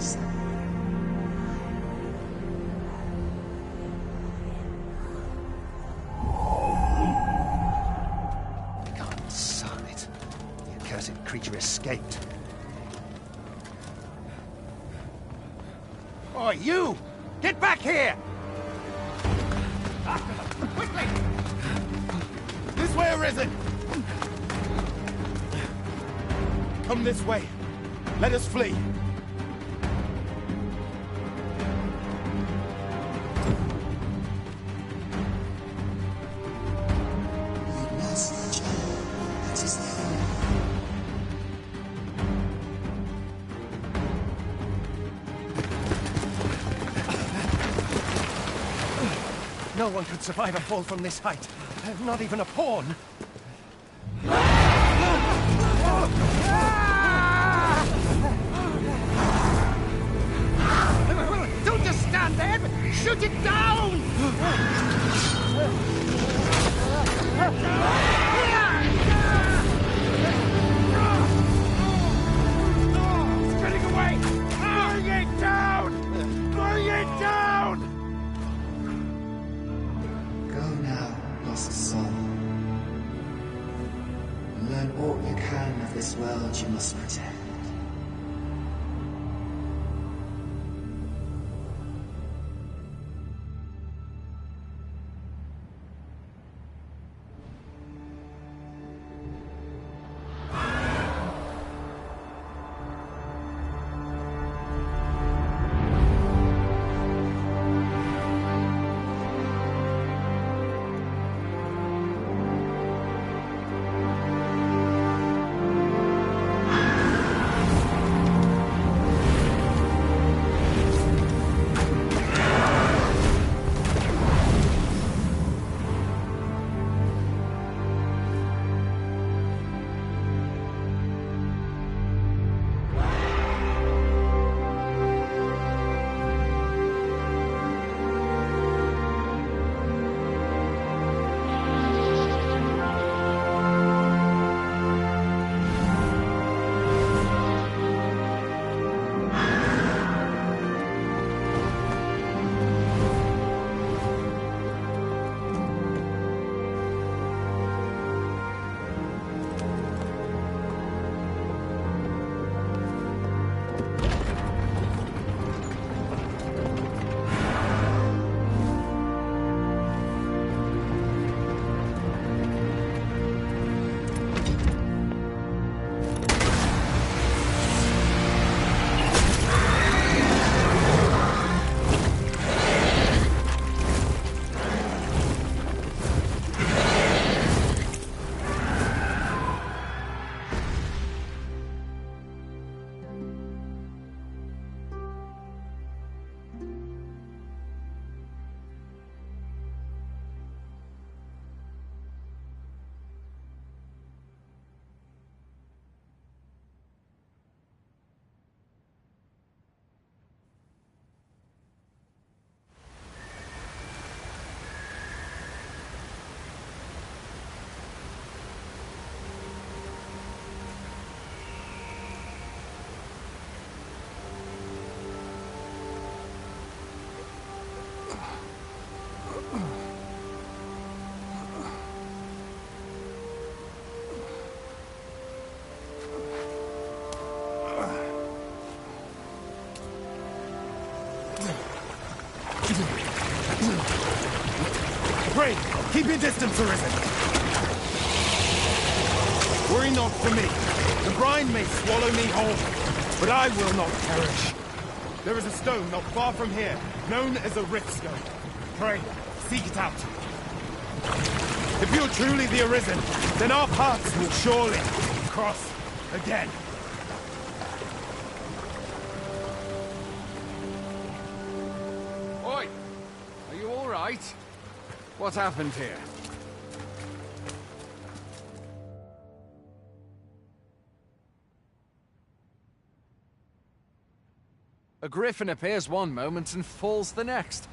eyes. Son, it. The accursed creature escaped. Oh, you! Get back here! After them, quickly! This way, Arisen! Come this way. Let us flee. No one could survive a fall from this height. Not even a pawn. Don't just stand there, but shoot it down! It's getting away! Bring it down! Bring it down! Go now, lost soul. Learn all you can of this world you must protect. Pray, keep your distance, Arisen. Worry not for me. The brine may swallow me whole, but I will not perish. There is a stone not far from here, known as a rift stone. Pray, seek it out. If you're truly the Arisen, then our paths will surely cross again. Oi! Are you all right? What happened here? A griffin appears one moment and falls the next.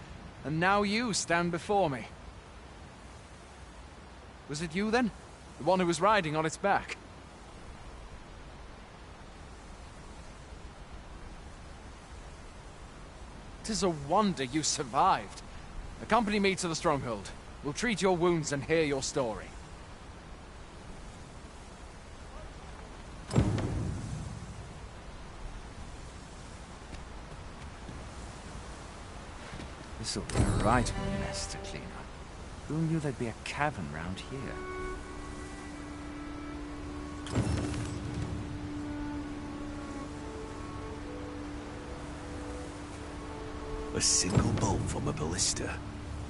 And now you stand before me. Was it you then? The one who was riding on its back? 'Tis a wonder you survived. Accompany me to the stronghold. We'll treat your wounds and hear your story. This'll be a right mess to clean up. Who knew there'd be a cavern round here? A single bolt from a ballista.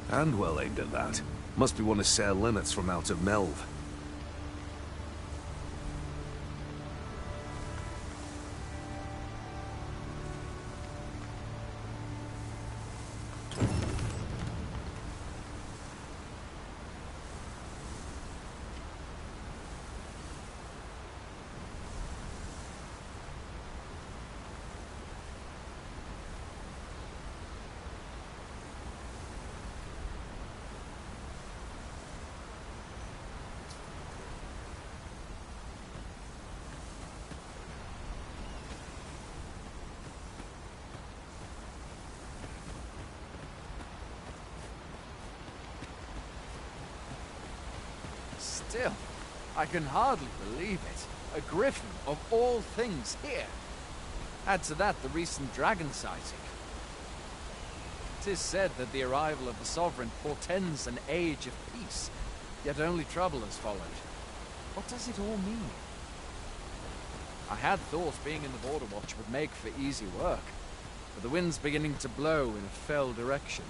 And well aimed at that. Must be one of Sir Leonard's from out of Melve. Still, I can hardly believe it. A griffin of all things here. Add to that the recent dragon sighting. 'Tis said that the arrival of the Sovereign portends an age of peace, yet only trouble has followed. What does it all mean? I had thought being in the Border Watch would make for easy work, but the wind's beginning to blow in a fell direction.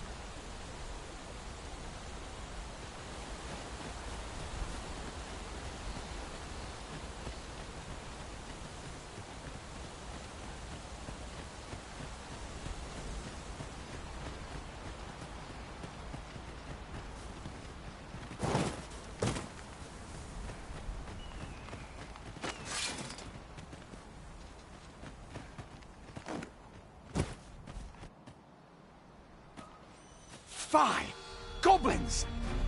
Fie! Goblins!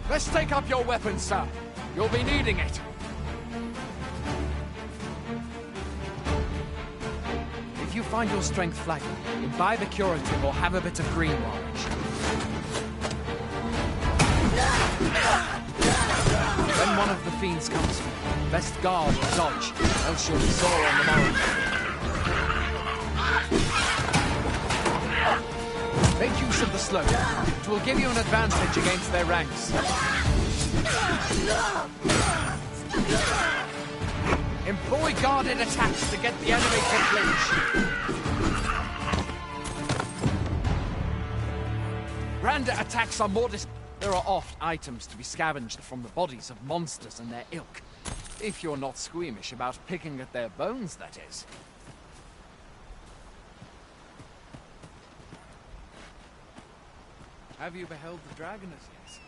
Let's take up your weapons, sir. You'll be needing it. If you find your strength flagging, imbibe a curative or have a bit of green orange. When one of the fiends comes for you, best guard or dodge, else you'll be sore on the morrow. Make use of the slope. It will give you an advantage against their ranks. Employ guarded attacks to get the enemy to flinch. Grander attacks are more There are oft items to be scavenged from the bodies of monsters and their ilk. If you're not squeamish about picking at their bones, that is. Have you beheld the dragon as yet?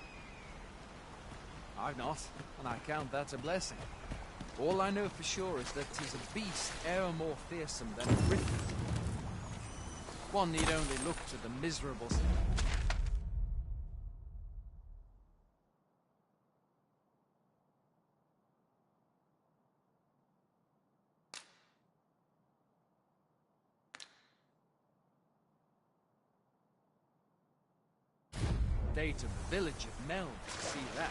I've not, and I count that a blessing. All I know for sure is that 'tis a beast e'er more fearsome than a griffin. One need only look to the miserable... Date of the village of Melve to see that.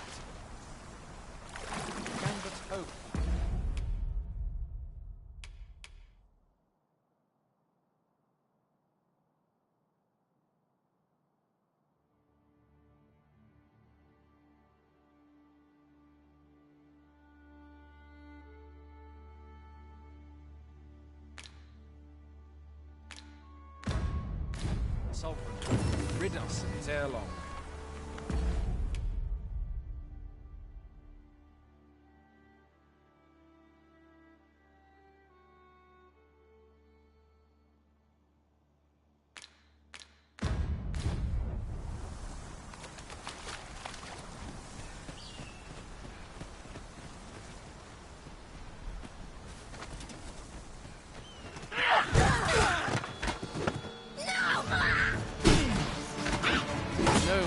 Can but hope. Sovereign, rid us of it ere long. No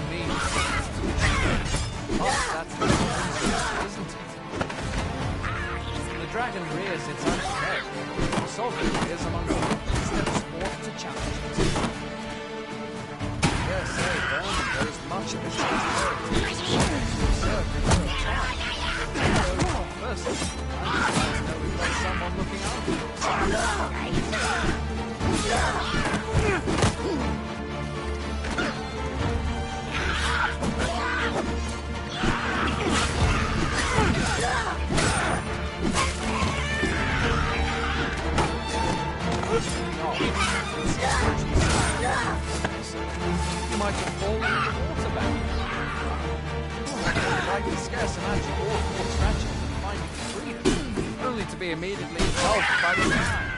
much of it. Firstly, I know we've got someone looking out for us. You might have fallen in the water back there. I can scarce imagine all more tragic than finding freedom, only to be immediately engulfed by the tide.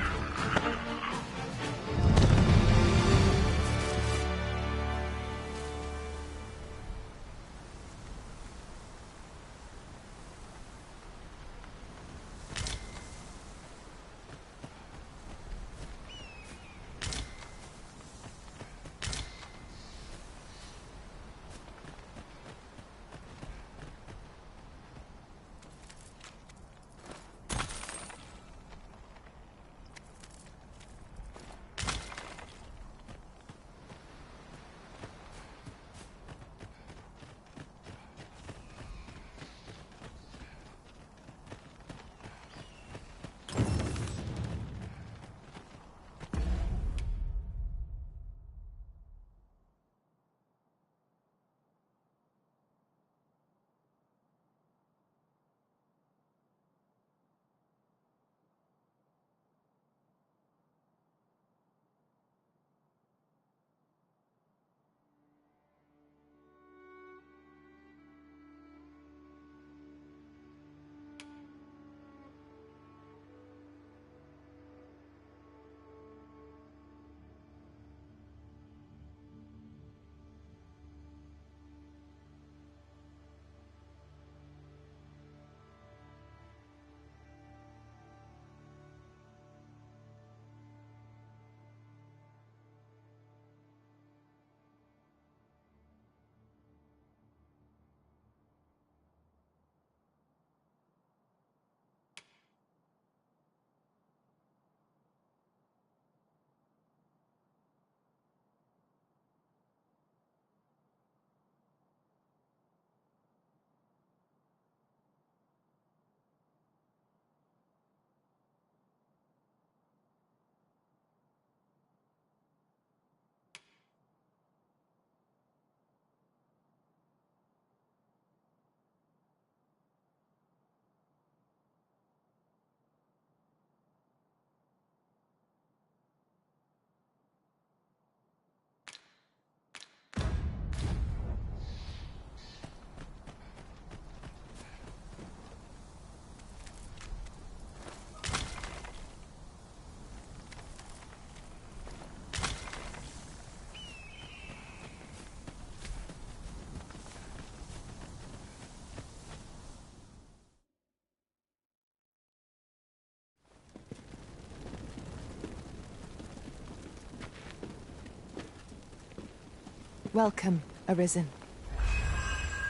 Welcome, Arisen.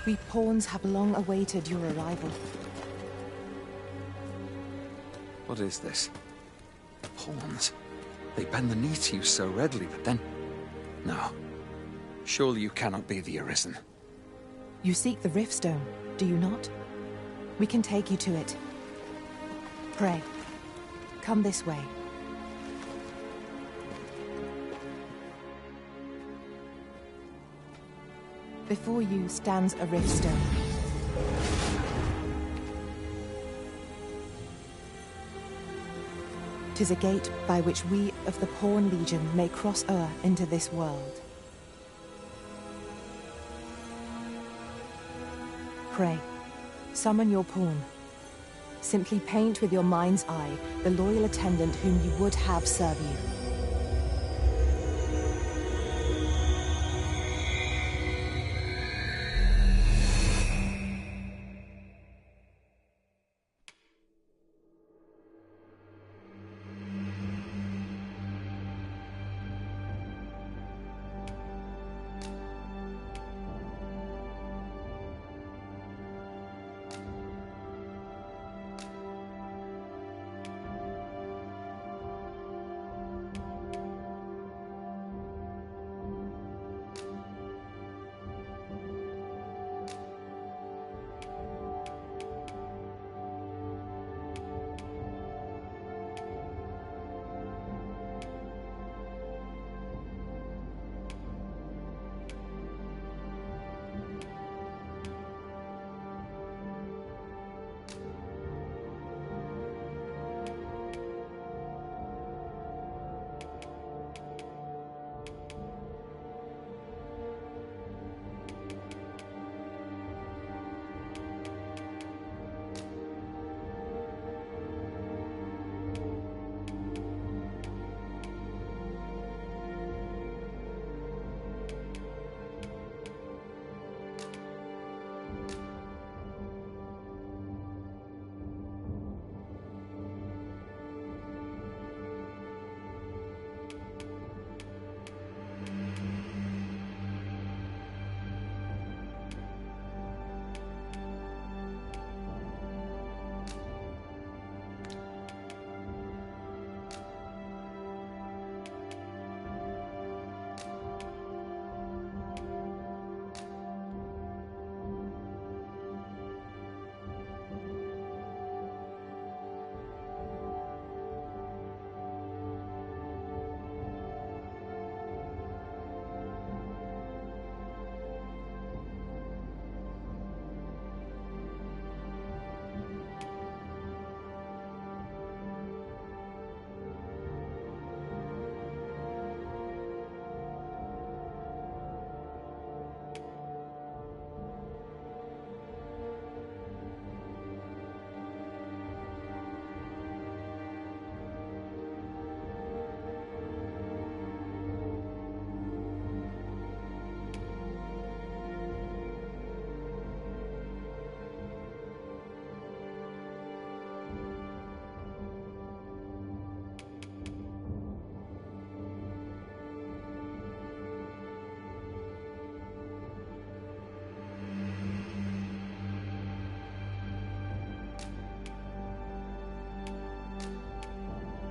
We pawns have long awaited your arrival. What is this? Pawns. They bend the knee to you so readily, but then... No. Surely you cannot be the Arisen. You seek the Riftstone, do you not? We can take you to it. Pray, come this way. Before you stands a Riftstone. "'Tis a gate by which we of the Pawn Legion may cross o'er into this world. Pray, summon your pawn. Simply paint with your mind's eye the loyal attendant whom you would have serve you.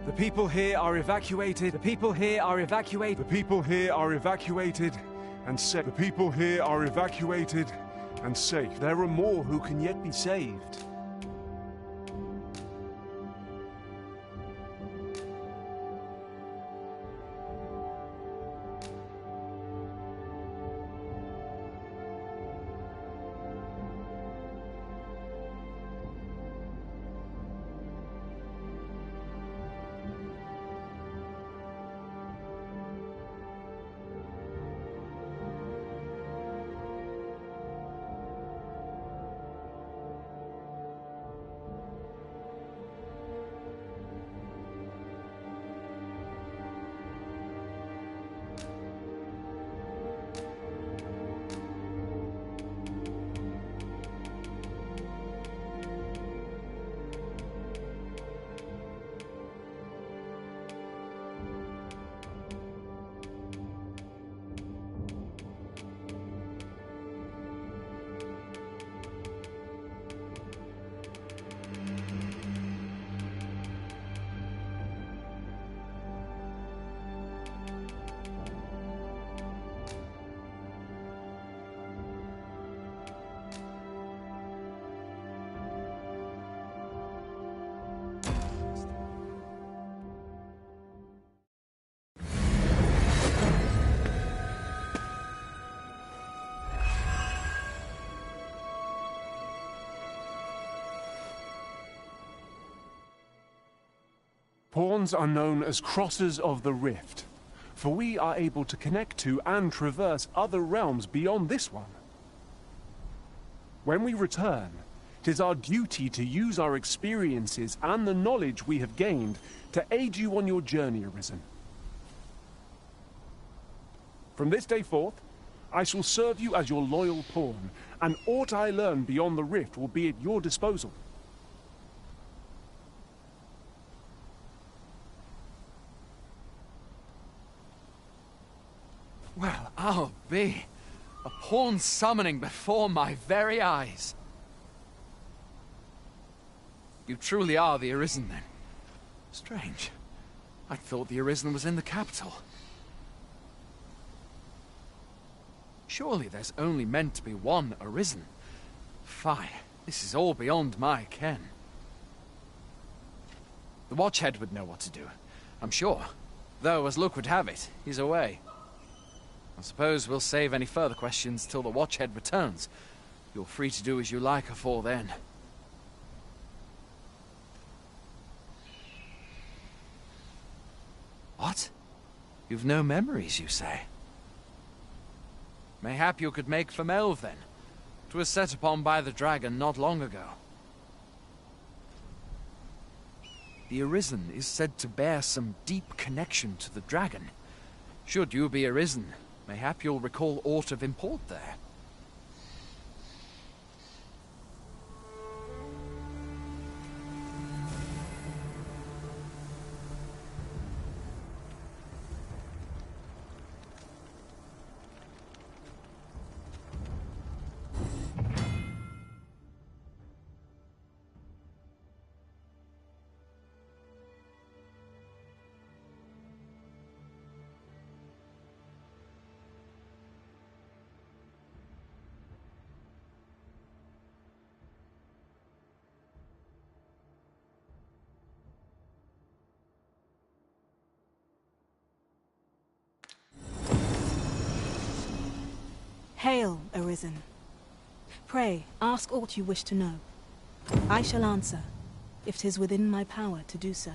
The people here are evacuated. The people here are evacuated. The people here are evacuated and safe. The people here are evacuated and safe. There are more who can yet be saved. Pawns are known as crossers of the rift, for we are able to connect to and traverse other realms beyond this one. When we return, it is our duty to use our experiences and the knowledge we have gained to aid you on your journey, Arisen. From this day forth, I shall serve you as your loyal pawn, and aught I learn beyond the rift will be at your disposal. Well, I'll be. A pawn summoning before my very eyes. You truly are the Arisen, then? Strange. I thought the Arisen was in the capital. Surely there's only meant to be one Arisen. Fie, this is all beyond my ken. The Watchhead would know what to do, I'm sure. Though, as luck would have it, he's away. I suppose we'll save any further questions till the Watchhead returns. You're free to do as you like afore then. What? You've no memories, you say? Mayhap you could make for Melve, then. 'Twas set upon by the dragon not long ago. The Arisen is said to bear some deep connection to the dragon. Should you be Arisen, mayhap you'll recall aught of import there. Hail, Arisen. Pray, ask aught you wish to know. I shall answer, if 'tis within my power to do so.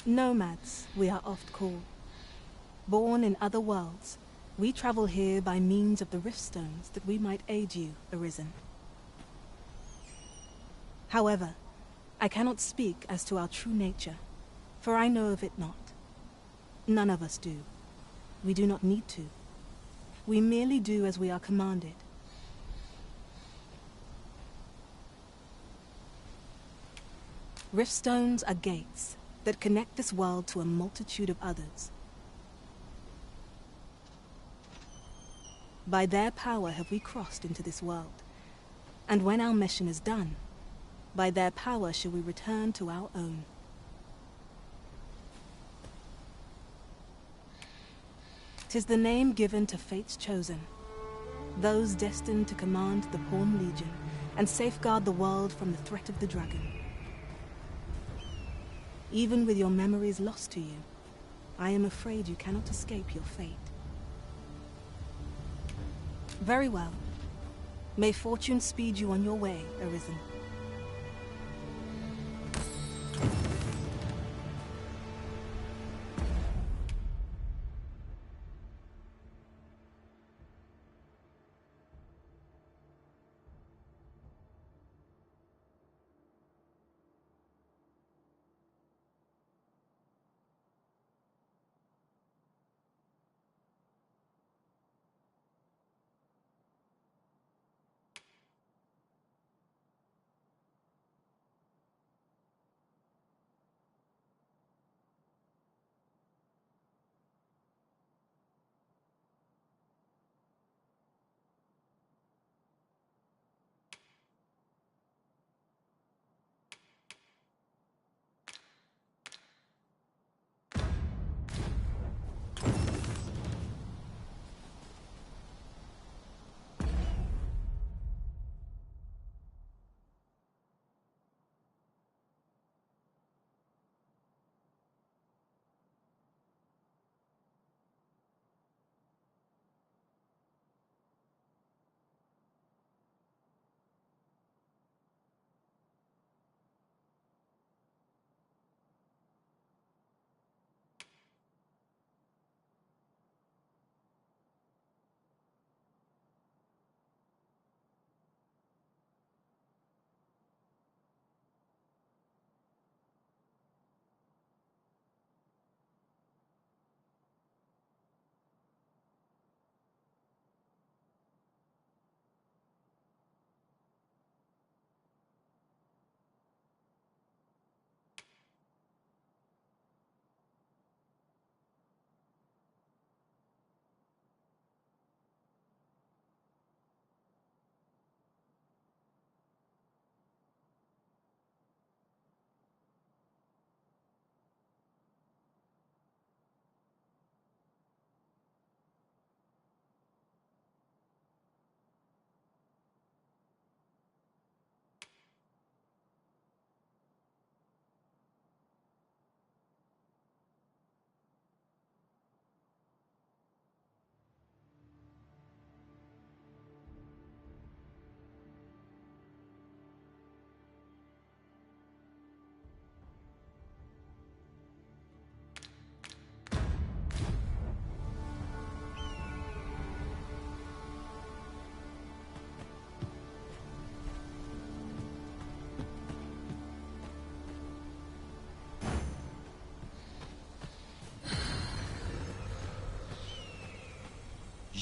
Nomads, we are oft called. Born in other worlds, we travel here by means of the riftstones that we might aid you, Arisen. However, I cannot speak as to our true nature, for I know of it not. None of us do. We do not need to. We merely do as we are commanded. Riftstones are gates that connect this world to a multitude of others. By their power have we crossed into this world, and when our mission is done, By their power shall we return to our own. "'Tis the name given to fate's chosen, those destined to command the Pawn Legion and safeguard the world from the threat of the dragon. Even with your memories lost to you, I am afraid you cannot escape your fate. Very well. May fortune speed you on your way, Arisen.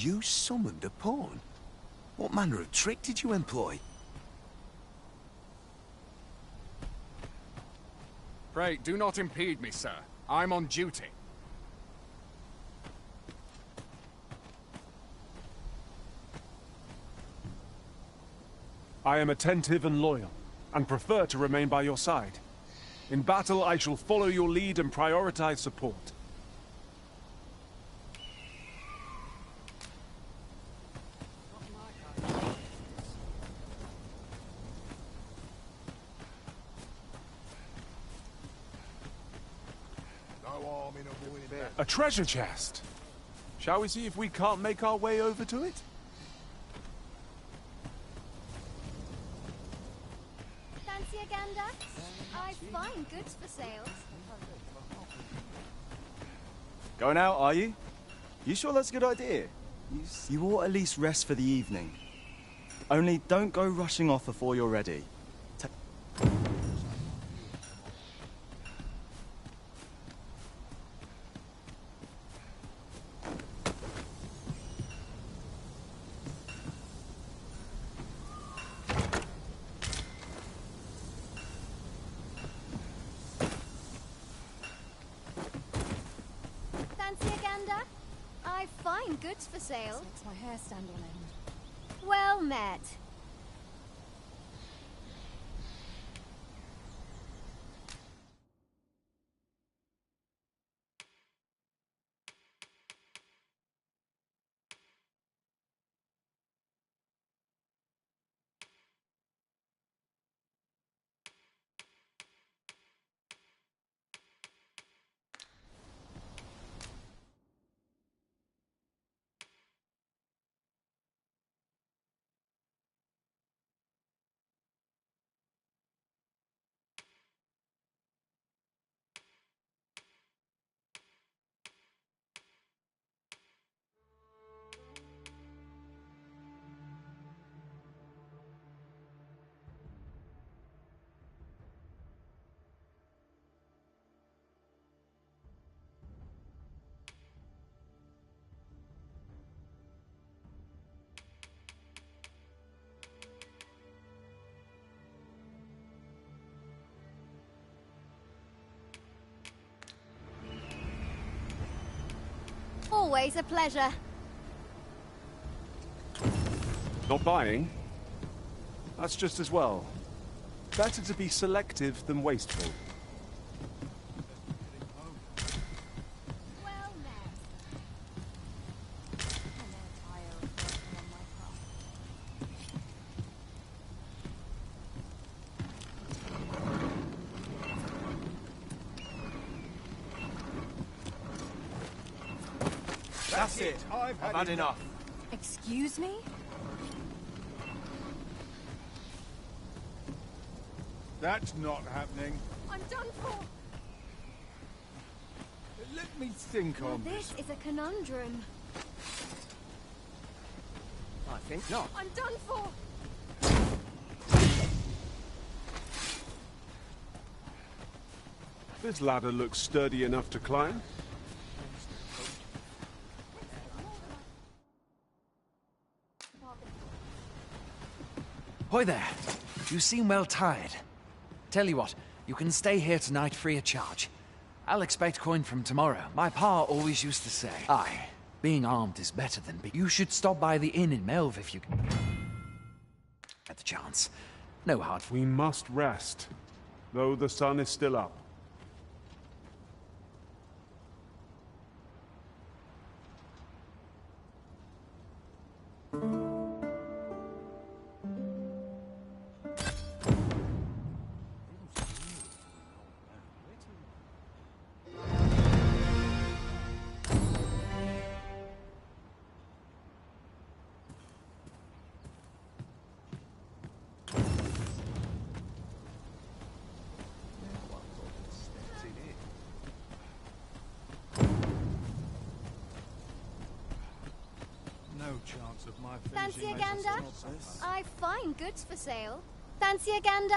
You summoned a pawn? What manner of trick did you employ? Pray, do not impede me, sir. I'm on duty. I am attentive and loyal, and prefer to remain by your side. In battle, I shall follow your lead and prioritize support. A treasure chest! Shall we see if we can't make our way over to it? Fancy a gander? I find goods for sales. Going out, are you? You sure that's a good idea? You ought at least rest for the evening. Only don't go rushing off before you're ready. Fancy a gander? I find goods for sale. Makes my hair stand on end. Well met. always a pleasure. Not buying? That's just as well. Better to be selective than wasteful. Well met. I'm now tired of working on my craft. That's it. I've had enough. Excuse me? That's not happening. I'm done for. Let me think Now on this is a conundrum. I think not. I'm done for. This ladder looks sturdy enough to climb. Hoy there. You seem well tired. Tell you what, you can stay here tonight free of charge. I'll expect coin from tomorrow. My pa always used to say, aye, being armed is better than being... You should stop by the inn in Melve if you get the chance. No hard... We must rest, though the sun is still up. No chance of my Fancy a finishing gander? this. I've fine goods for sale. Fancy a gander?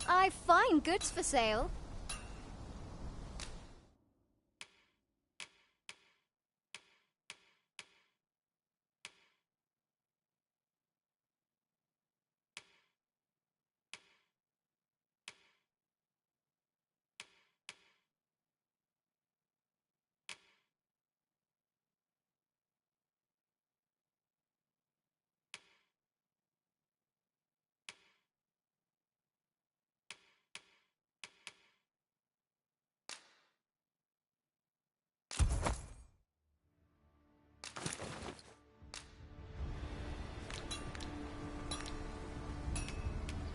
I've fine goods for sale.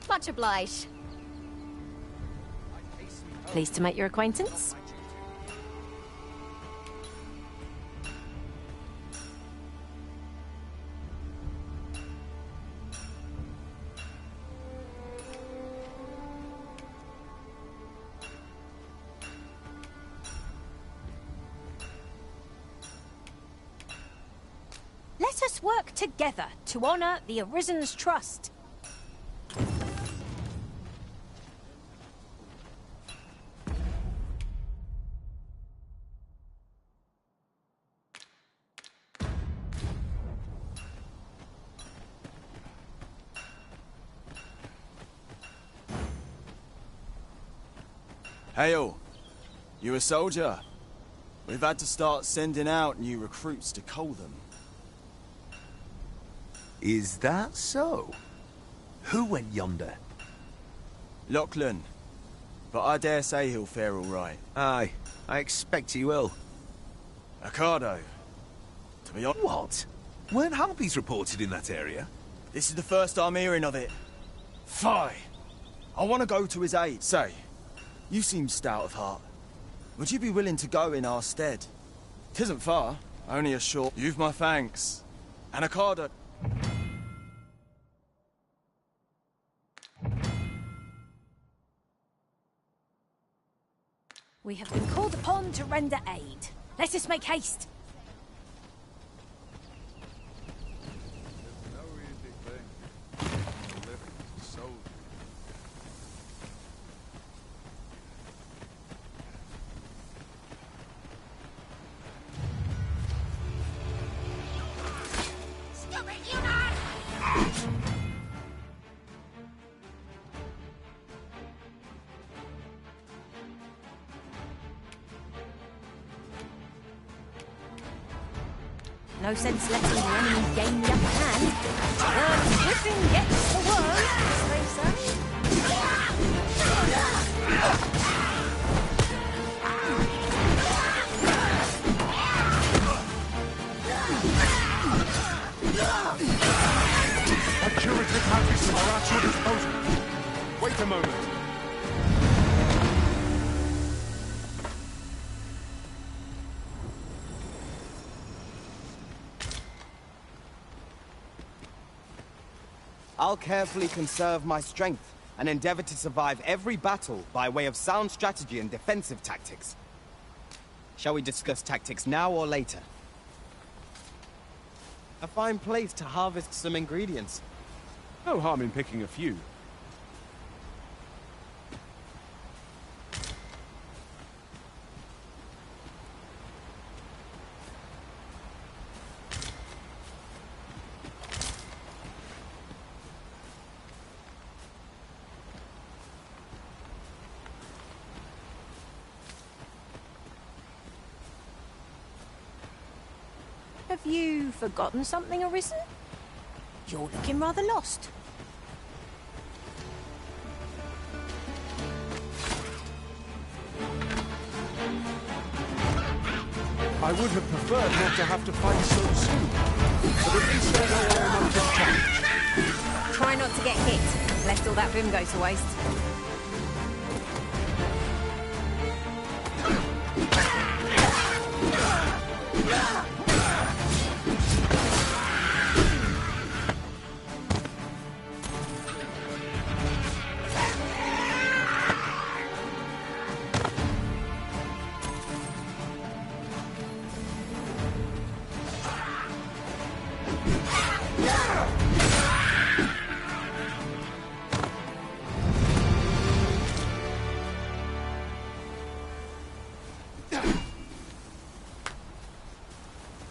Much obliged. Pleased to make your acquaintance. Let us work together to honor the Arisen's trust. Hail, you a soldier? We've had to start sending out new recruits to Coldham. Is that so? Who went yonder? Lachlan. But I dare say he'll fare all right. Aye, I expect he will. Ocado. To be honest... What? Weren't harpies reported in that area? This is the first I'm hearing of it. Fie! I want to go to his aid. Say, you seem stout of heart. Would you be willing to go in our stead? 'Tisn't far, only a short... You've my thanks. And Ocado... We have been called upon to render aid. Let us make haste. No easy thing. A living soldier. Stupid unit! No sense letting the enemy gain the upper hand. The griffin gets the worm, as they say. Our curative magics are at your disposal. Wait a moment. I'll carefully conserve my strength and endeavor to survive every battle by way of sound strategy and defensive tactics. Shall we discuss tactics now or later? A fine place to harvest some ingredients. No harm in picking a few. Have you forgotten something, Arisen? You're looking rather lost. I would have preferred not to have to fight so soon, but at least I know I am up to the challenge. Try not to get hit, lest all that vim goes to waste.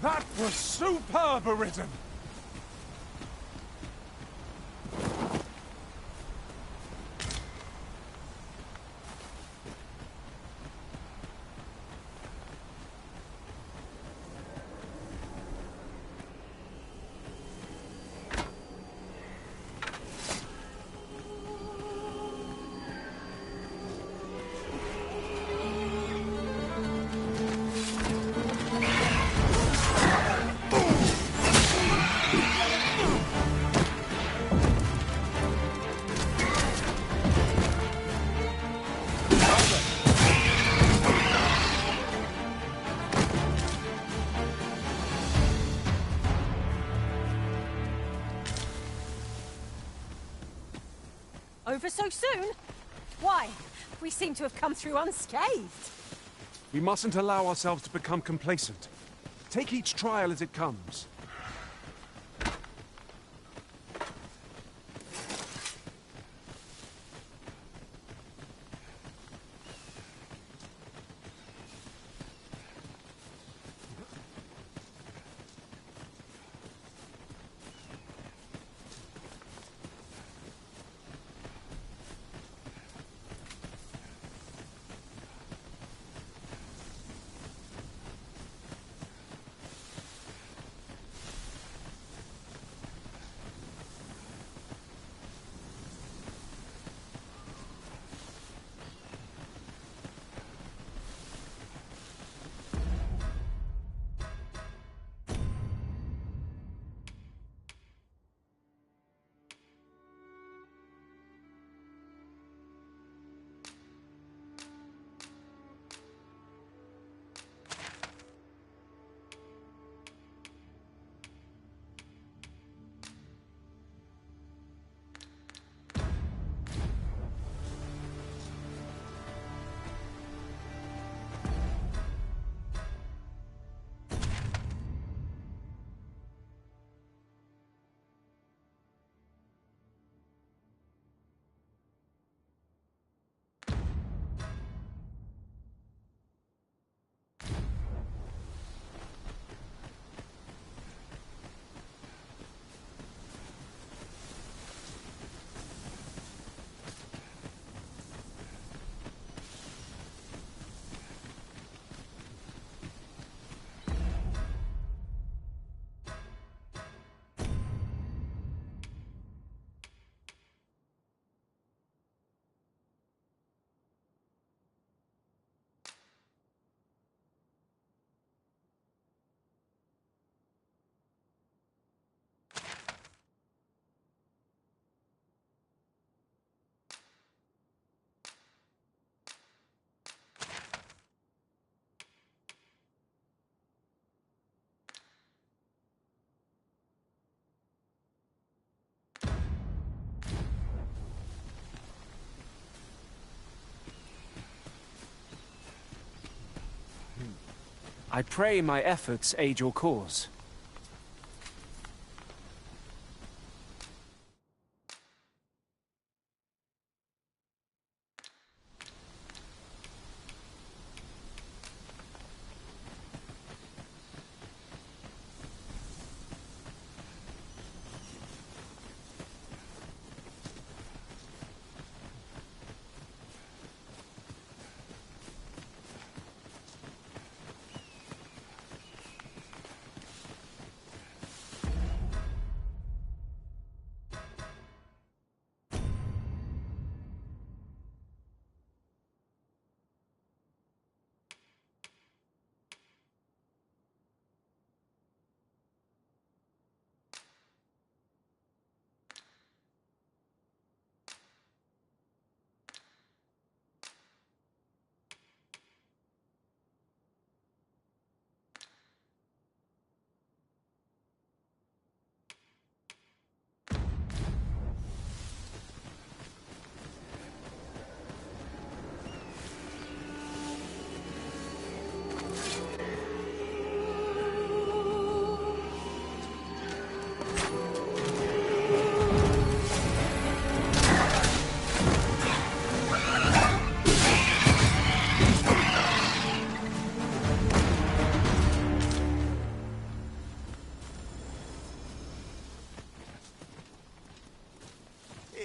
That was superb, Arisen! Over so soon? Why? We seem to have come through unscathed. We mustn't allow ourselves to become complacent. Take each trial as it comes. I pray my efforts aid your cause.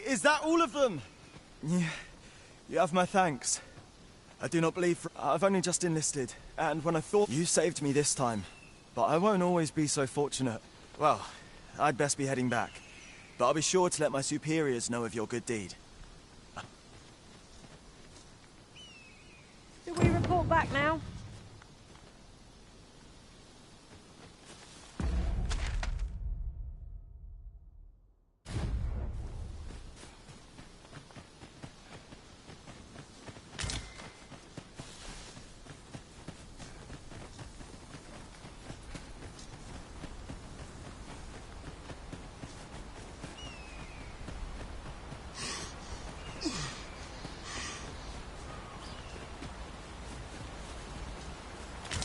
Is that all of them? Yeah, you have my thanks. I do not believe I've only just enlisted, and when I thought you saved me this time, but I won't always be so fortunate. Well, I'd best be heading back, but I'll be sure to let my superiors know of your good deed. Do we report back now?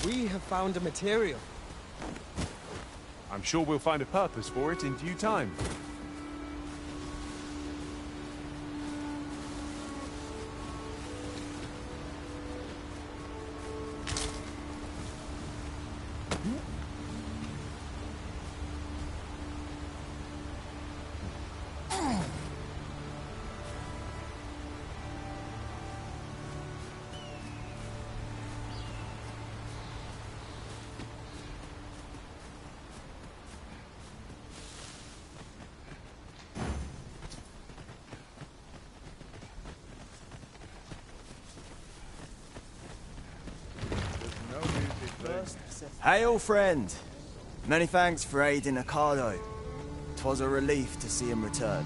We have found a material. I'm sure we'll find a purpose for it in due time. Hail, friend! Many thanks for aiding Ocado. 'Twas a relief to see him return,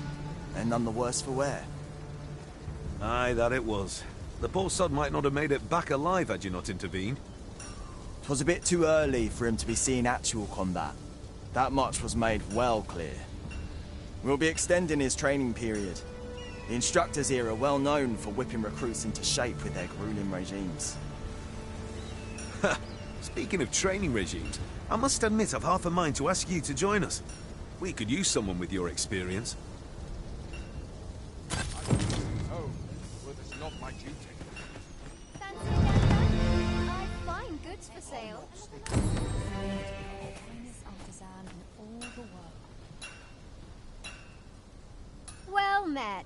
and none the worse for wear. Aye, that it was. The poor sod might not have made it back alive had you not intervened. 'Twas a bit too early for him to be seeing actual combat. That much was made well clear. We'll be extending his training period. The instructors here are well known for whipping recruits into shape with their grueling regimes. Speaking of training regimes, I must admit I've half a mind to ask you to join us. We could use someone with your experience. Oh, well, that's not my duty. Fancy Agenda? I've fine goods for sale. Finest artisan in all the world. Well met.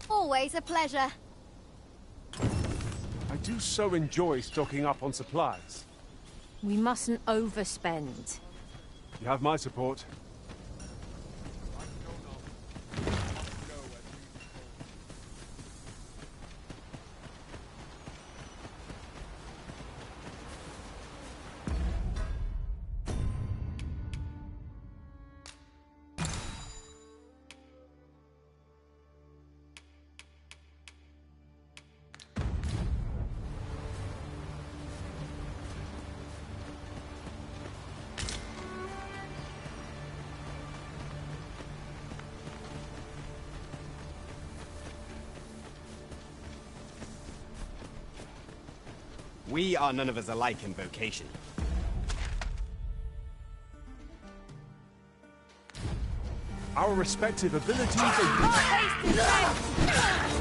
Always a pleasure. I do so enjoy stocking up on supplies. We mustn't overspend. You have my support. We are none of us alike in vocation. Our respective abilities are used.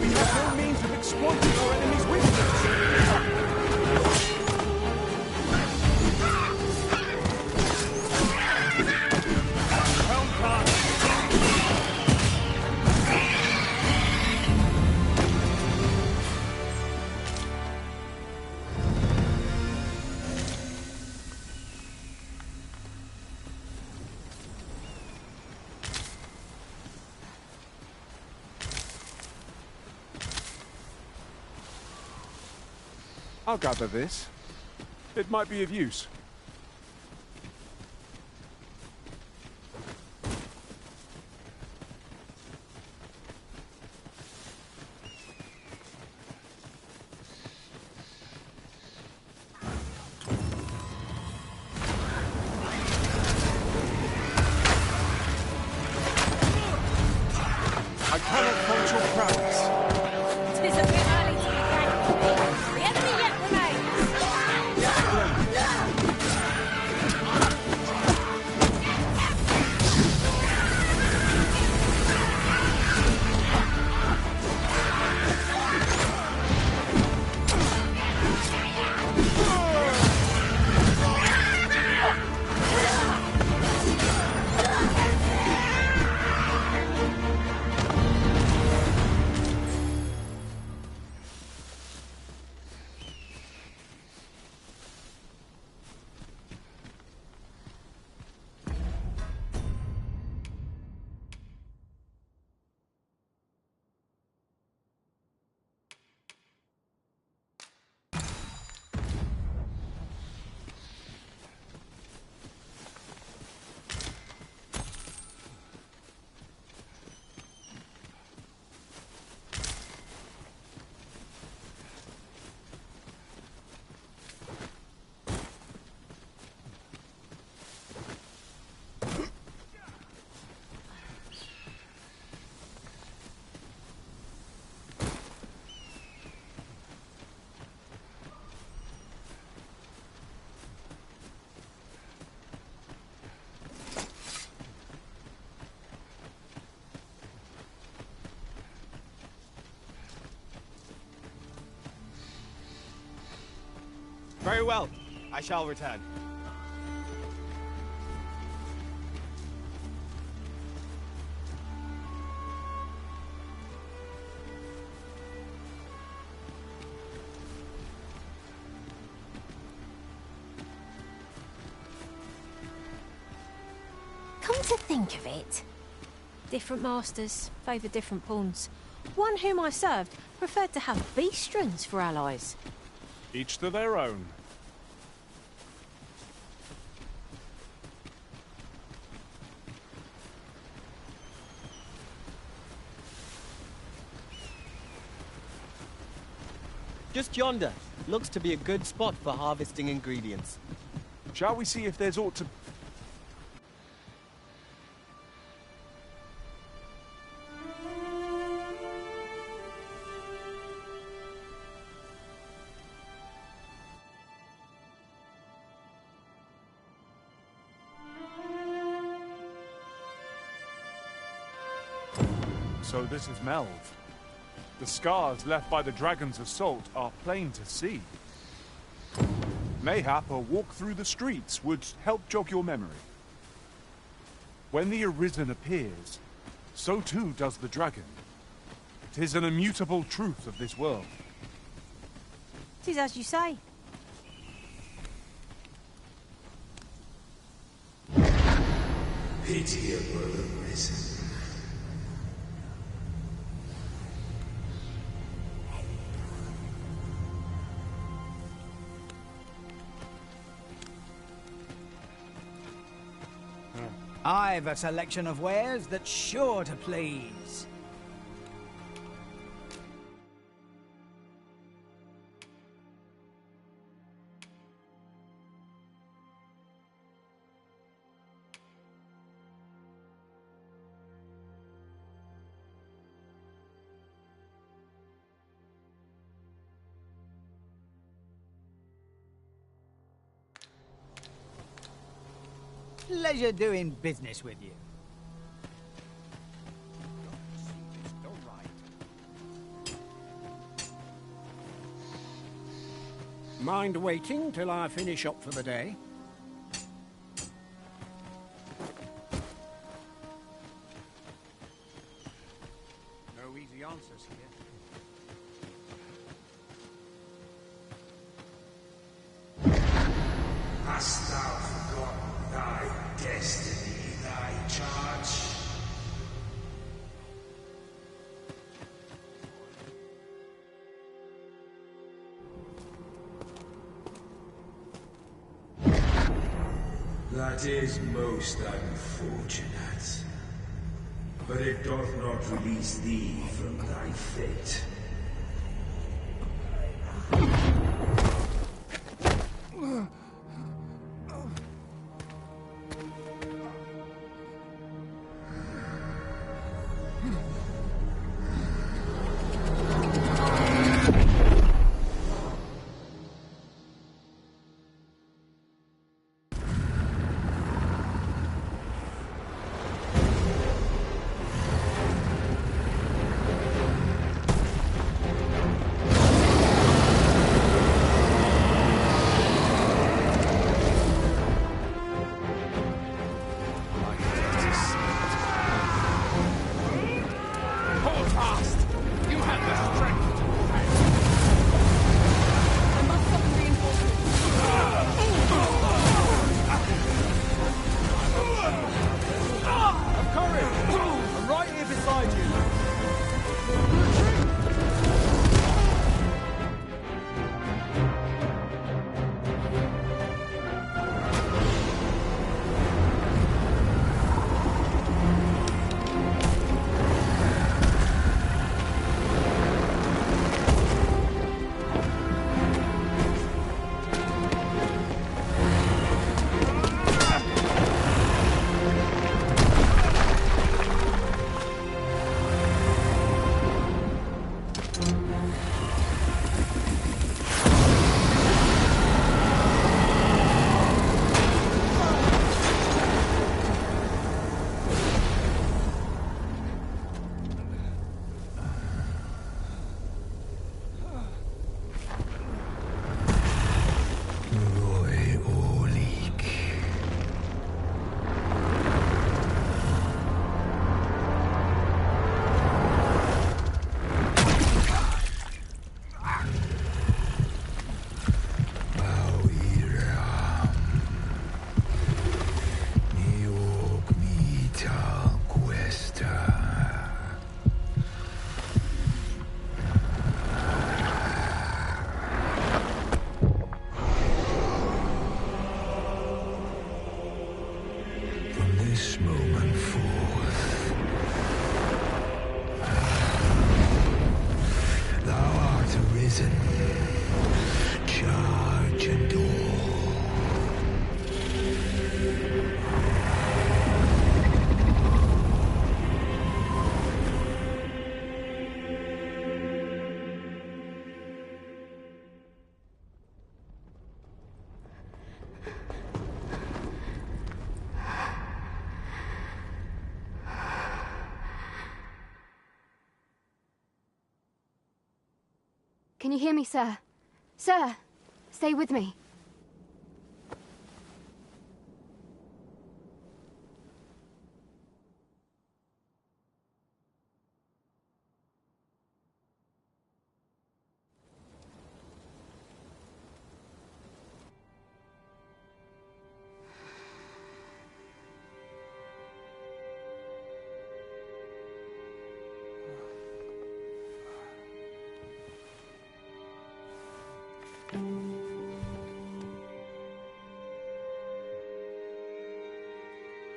We have no means of exploiting our enemy's weakness. I'll gather this. It might be of use. I cannot fault your prowess. 'Tis a bit early to be thanking me. The enemy yet remains. Very well. I shall return. Come to think of it, different masters favour different pawns. One whom I served preferred to have beastrons for allies. Each to their own. Just yonder. Looks to be a good spot for harvesting ingredients. Shall we see if there's aught to... So this is Melve. The scars left by the dragon's assault are plain to see. Mayhap a walk through the streets would help jog your memory. When the Arisen appears, so too does the dragon. 'Tis an immutable truth of this world. 'Tis as you say. Pity a brother risen. I've a selection of wares that's sure to please. Pleasure doing business with you. Mind waiting till I finish up for the day? No easy answers here. Hast thou forgotten thy destiny, thy charge? That is most unfortunate. But it doth not release thee from thy fate. This moment forth, thou art arisen, charge and all. Can you hear me, sir? Sir, stay with me.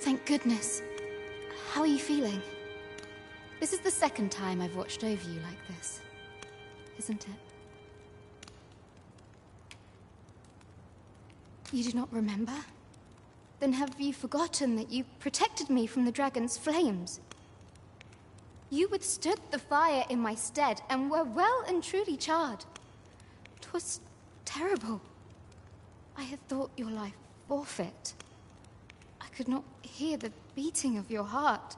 Thank goodness. How are you feeling? This is the second time I've watched over you like this, isn't it? You do not remember? Then have you forgotten that you protected me from the dragon's flames? You withstood the fire in my stead and were well and truly charred. 'Twas terrible. I had thought your life forfeit. I could not hear the beating of your heart.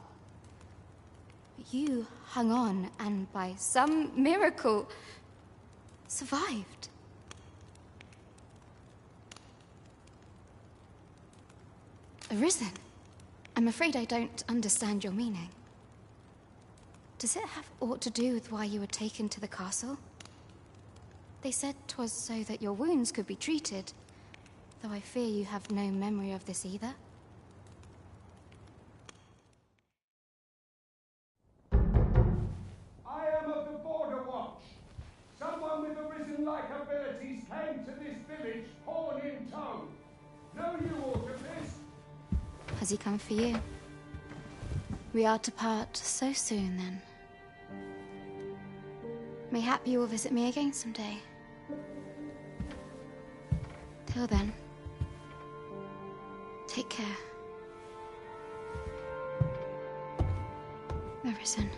But you hung on, and by some miracle, survived. Arisen? I'm afraid I don't understand your meaning. Does it have aught to do with why you were taken to the castle? They said 'twas so that your wounds could be treated, though I fear you have no memory of this either. I am of the Border Watch. Someone with Arisen-like abilities came to this village, horn in tow. Know you aught of this? Has he come for you? We are to part so soon, then. Mayhap you will visit me again someday. Till then, take care. Arisen.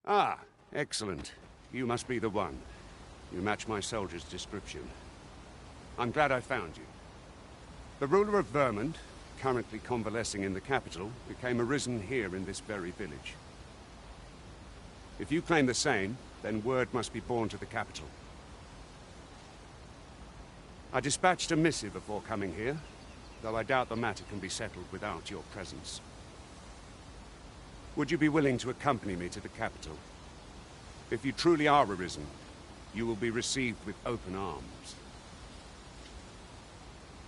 Ah, excellent. You must be the one. You match my soldier's description. I'm glad I found you. The ruler of Vermont, currently convalescing in the capital, became arisen here in this very village. If you claim the same, then word must be borne to the capital. I dispatched a missive before coming here, though I doubt the matter can be settled without your presence. Would you be willing to accompany me to the capital? If you truly are arisen, you will be received with open arms.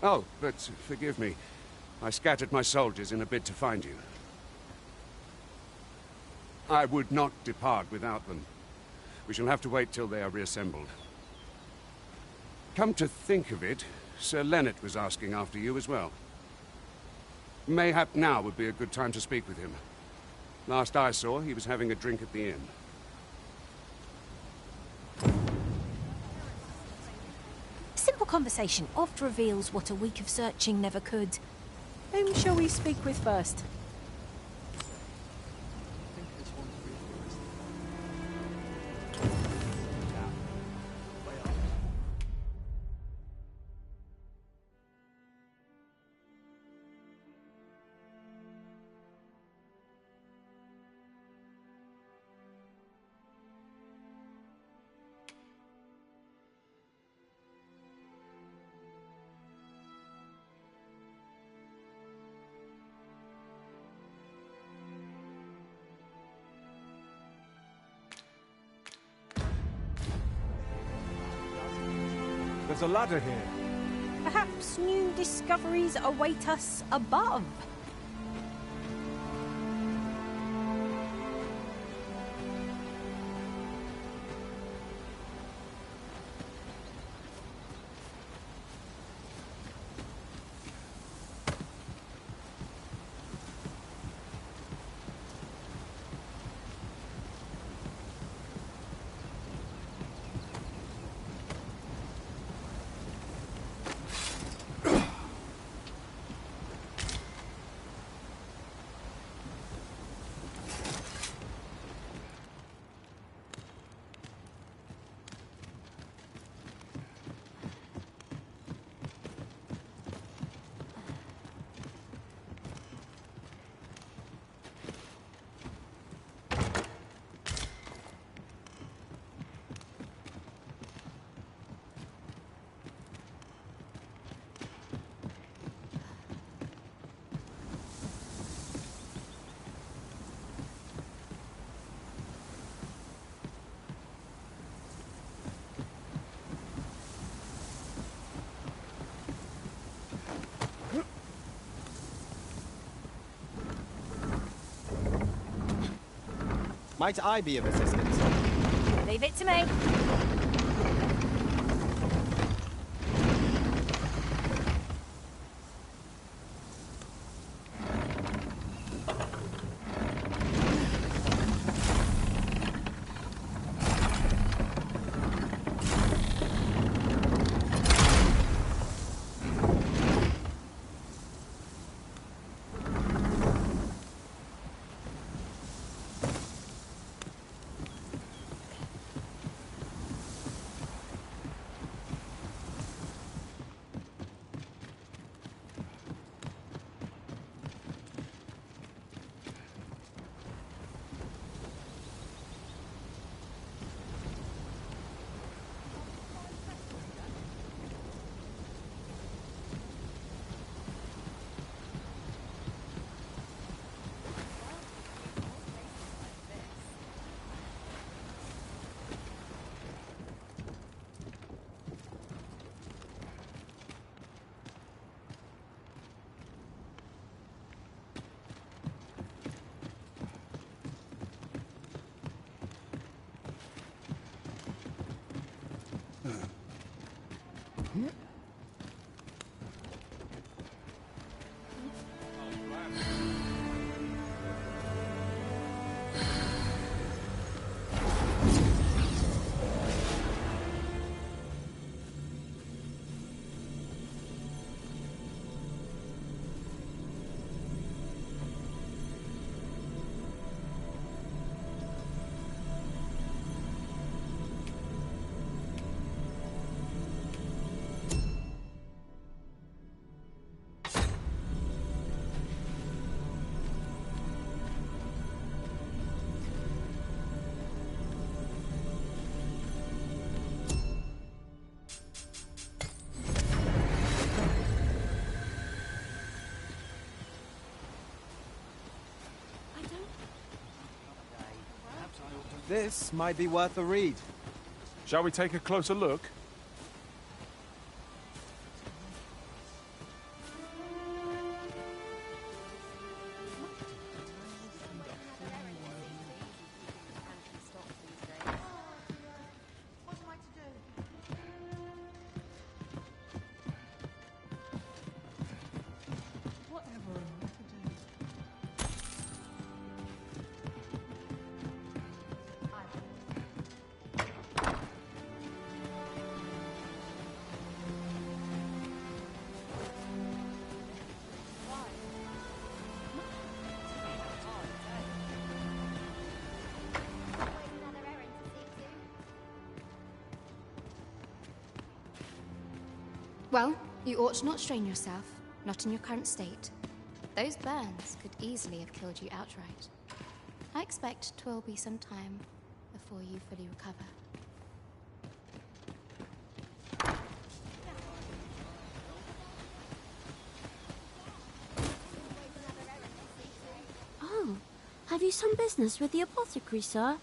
Oh, but forgive me. I scattered my soldiers in a bid to find you. I would not depart without them. We shall have to wait till they are reassembled. Come to think of it, Sir Leonard was asking after you as well. Mayhap now would be a good time to speak with him. Last I saw, he was having a drink at the inn. Simple conversation oft reveals what a week of searching never could. Whom shall we speak with first? There's a ladder here. Perhaps new discoveries await us above. Might I be of assistance? Leave it to me. This might be worth a read. Shall we take a closer look? Well, you ought not strain yourself, not in your current state. Those burns could easily have killed you outright. I expect 'twill be some time before you fully recover. Oh, have you some business with the apothecary, sir?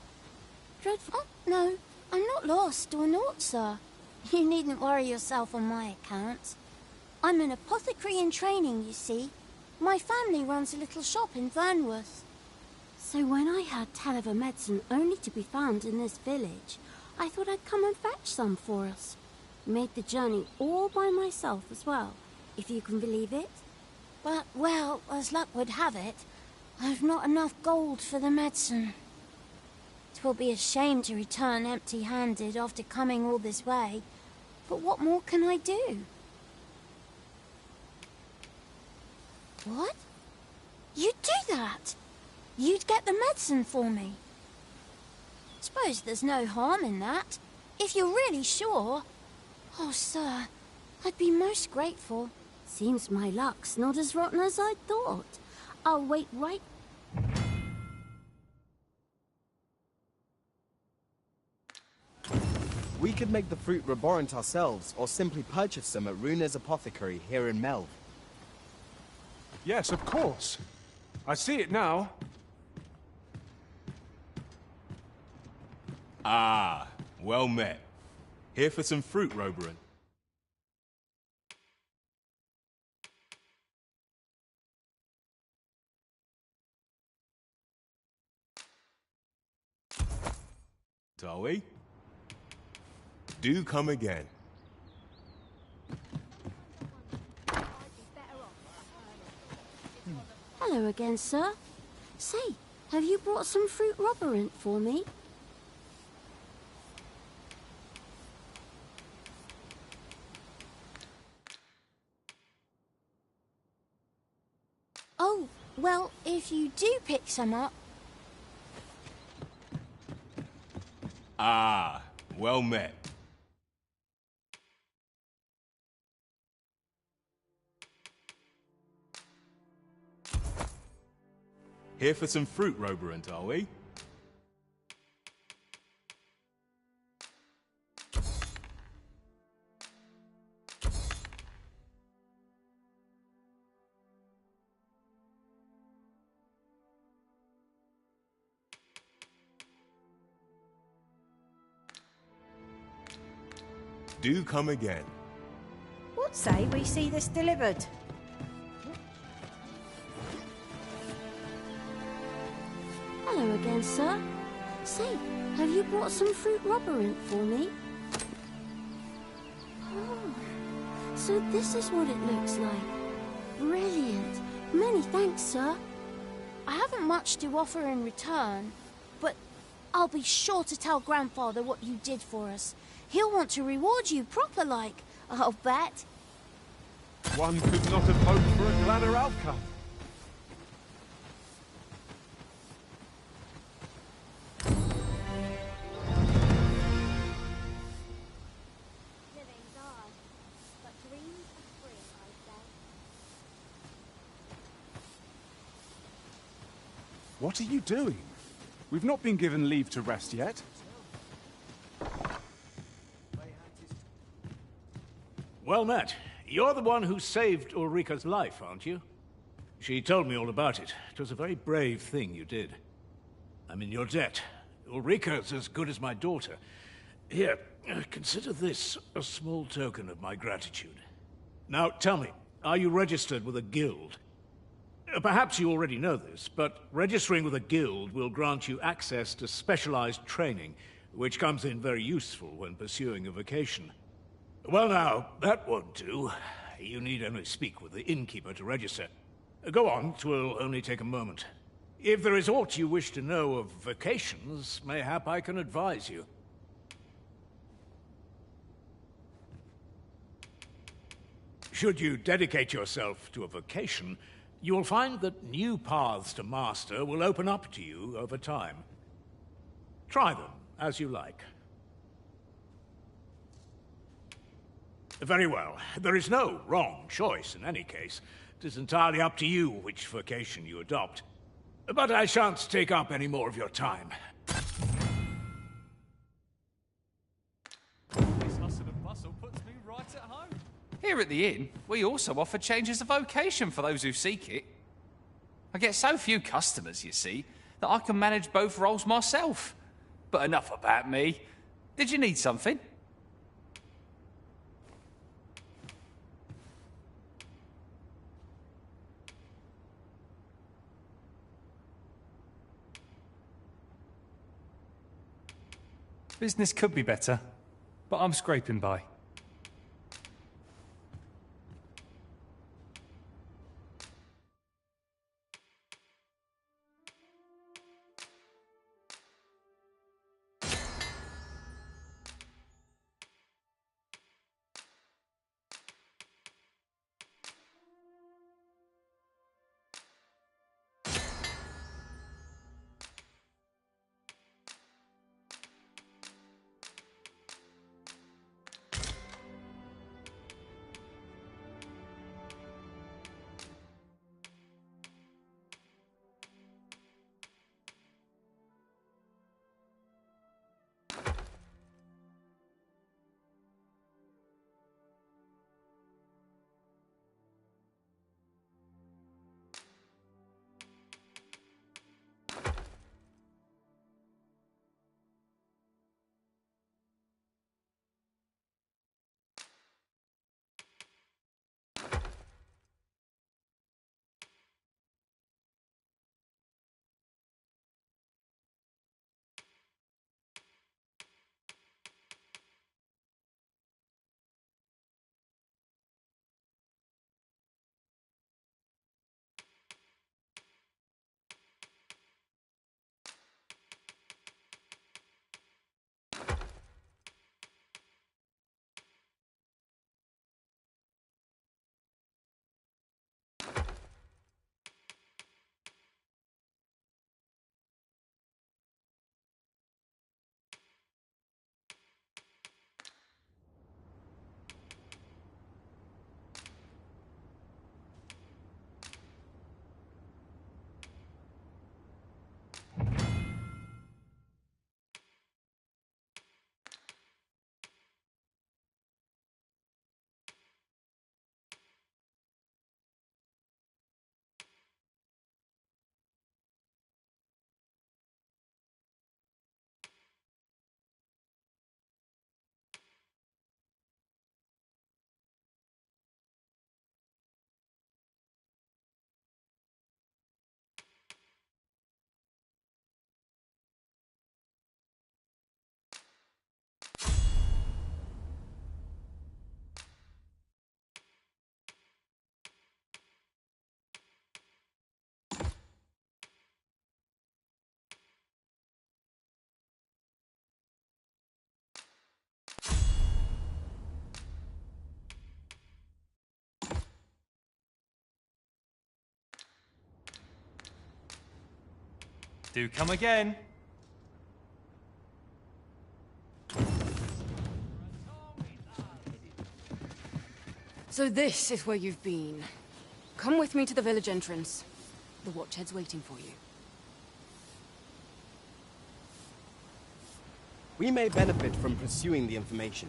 Dreadful. Oh, no, I'm not lost or naught, sir. You needn't worry yourself on my account. I'm an apothecary in training, you see. My family runs a little shop in Vernworth. So when I heard tell of a medicine only to be found in this village, I thought I'd come and fetch some for us. Made the journey all by myself as well, if you can believe it. But, well, as luck would have it, I've not enough gold for the medicine. 'Twill be a shame to return empty-handed after coming all this way. But what more can I do? What? You'd do that? You'd get the medicine for me? Suppose there's no harm in that, if you're really sure. Oh, sir, I'd be most grateful. Seems my luck's not as rotten as I thought. I'll wait right... We could make the fruit reborant ourselves, or simply purchase them at Runa's apothecary here in Melv. Yes, of course. I see it now. Ah, well met. Here for some fruit, Roberon. Are we? Do come again. Hello again, sir. Say, have you brought some fruit roborant for me? Oh, well, if you do pick some up... Ah, well met. Here for some fruit, Roberant, are we? Do come again. What say we see this delivered? Hello again, sir. Say, have you brought some fruit roborant for me? Oh, So this is what it looks like. Brilliant. Many thanks, sir. I haven't much to offer in return, but I'll be sure to tell Grandfather what you did for us. He'll want to reward you proper like, I'll bet. One could not have hoped for a gladder outcome. What are you doing? We've not been given leave to rest yet. Well met. You're the one who saved Ulrika's life, aren't you? She told me all about it. It was a very brave thing you did. I'm in your debt. Ulrika's as good as my daughter. Here, consider this a small token of my gratitude. Now, tell me, are you registered with a guild? Perhaps you already know this, but registering with a guild will grant you access to specialized training, which comes in very useful when pursuing a vocation. Well now, that won't do. You need only speak with the innkeeper to register. Go on, 'twill only take a moment. If there is aught you wish to know of vocations, mayhap I can advise you. Should you dedicate yourself to a vocation, you will find that new paths to master will open up to you over time. Try them as you like. Very well. There is no wrong choice in any case. It is entirely up to you which vocation you adopt. But I shan't take up any more of your time. This hustle and bustle puts me right at home. Here at the inn, we also offer changes of vocation for those who seek it. I get so few customers, you see, that I can manage both roles myself. But enough about me. Did you need something? Business could be better, but I'm scraping by. Do come again. So this is where you've been. Come with me to the village entrance. The Watchhead's waiting for you. We may benefit from pursuing the information.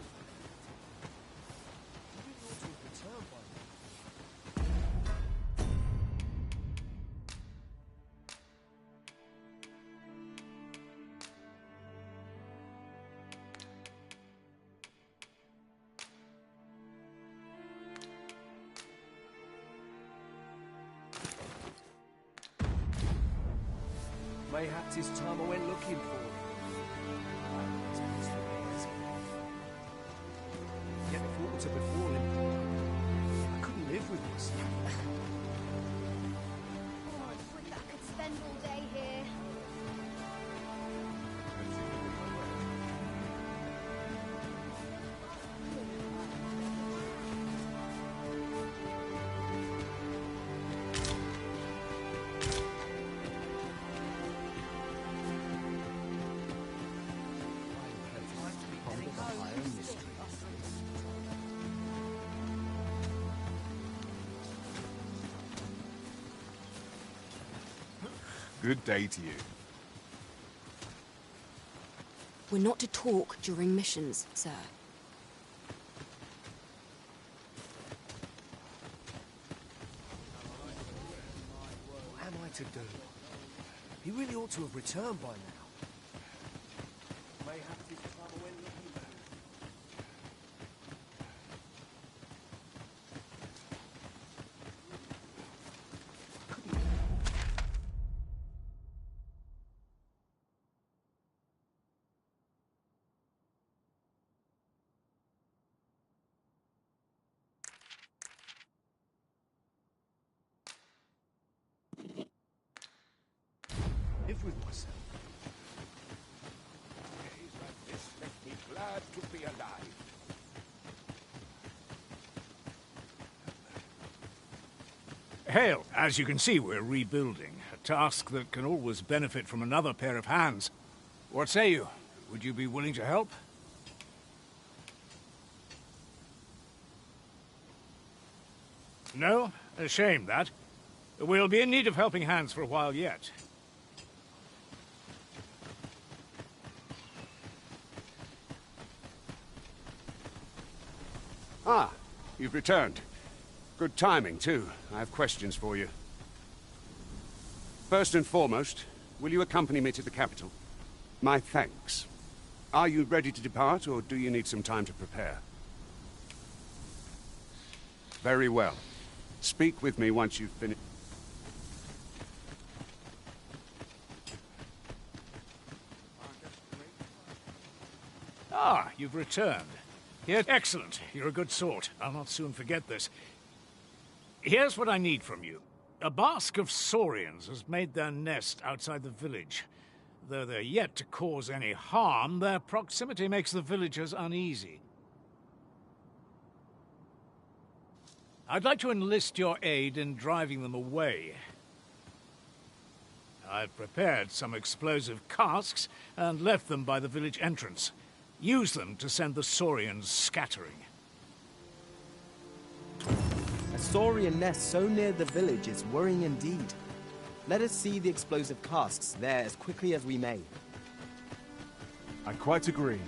Mayhaps it's time I went looking for him. Yet if what was before him, I couldn't live with myself. I could spend all day here. Good day to you. We're not to talk during missions, sir. What am I to do? He really ought to have returned by now. Mayhaps it's time I went looking for him. Live with myself. Days like this make me glad to be alive. Hail, as you can see, we're rebuilding. A task that can always benefit from another pair of hands. What say you? Would you be willing to help? No? A shame, that. We'll be in need of helping hands for a while yet. Ah, you've returned. Good timing, too. I have questions for you. First and foremost, will you accompany me to the capital? My thanks. Are you ready to depart, or do you need some time to prepare? Very well. Speak with me once you've finished. Ah, you've returned. Yes, excellent. You're a good sort. I'll not soon forget this. Here's what I need from you. A bask of saurians has made their nest outside the village. Though they're yet to cause any harm, their proximity makes the villagers uneasy. I'd like to enlist your aid in driving them away. I've prepared some explosive casks and left them by the village entrance. Use them to send the saurians scattering. A saurian nest so near the village is worrying indeed. Let us see the explosive casks there as quickly as we may. I quite agree.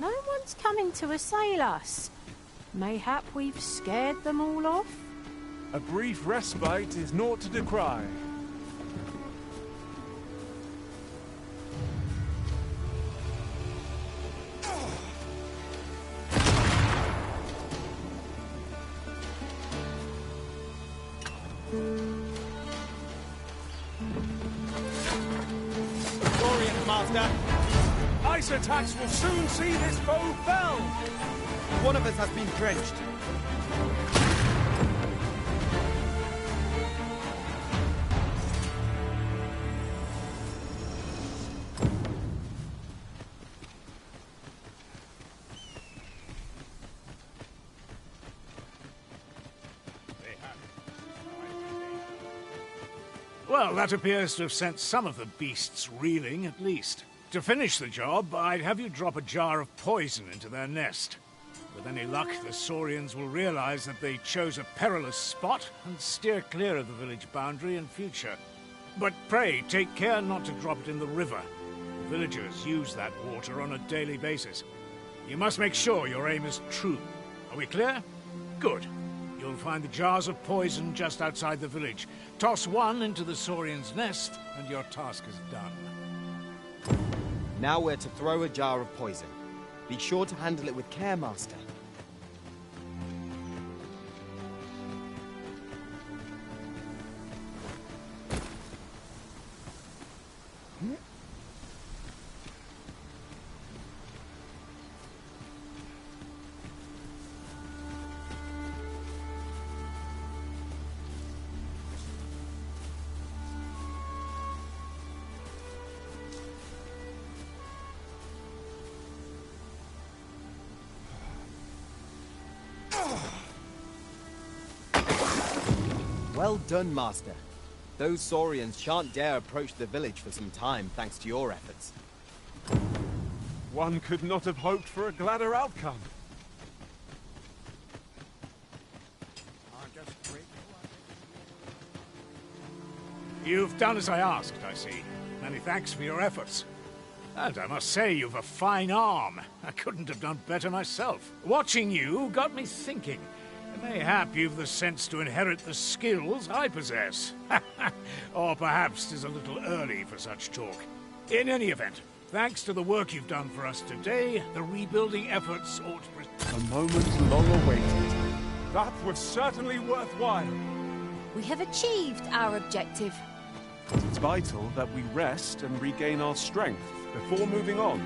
No one's coming to assail us. Mayhap we've scared them all off? A brief respite is naught to decry. Saurians, Master! Ice attacks will soon see this foe felled! One of us has been drenched. Well, that appears to have sent some of the beasts reeling, at least. To finish the job, I'd have you drop a jar of poison into their nest. With any luck, the Saurians will realize that they chose a perilous spot and steer clear of the village boundary in future. But pray, take care not to drop it in the river. The villagers use that water on a daily basis. You must make sure your aim is true. Are we clear? Good. You'll find the jars of poison just outside the village. Toss one into the Saurian's nest, and your task is done. Now we're to throw a jar of poison. Be sure to handle it with care, Master. Well done, Master. Those Saurians shan't dare approach the village for some time, thanks to your efforts. One could not have hoped for a gladder outcome. You've done as I asked, I see. Many thanks for your efforts. And I must say, you've a fine arm. I couldn't have done better myself. Watching you got me thinking. Mayhap you've the sense to inherit the skills I possess. Or perhaps 'tis a little early for such talk. In any event, thanks to the work you've done for us today, the rebuilding efforts ought to... A moment long awaited. That was certainly worthwhile. We have achieved our objective. It's vital that we rest and regain our strength before moving on.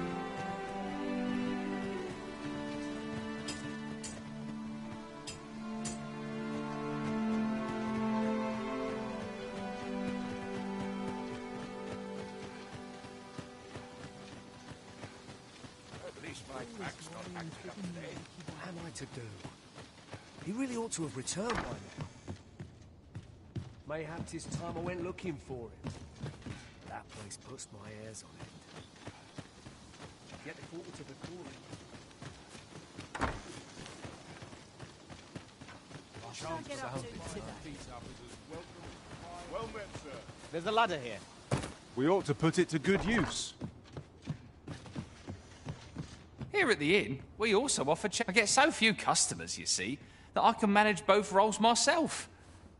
What am I to do? He really ought to have returned by now. Mayhap 'tis time I went looking for him. That place puts my hairs on end. Get the quarter to the quarry. Well met, sir. There's a ladder here. We ought to put it to good use. Here at the inn, we also offer I get so few customers, you see, that I can manage both roles myself.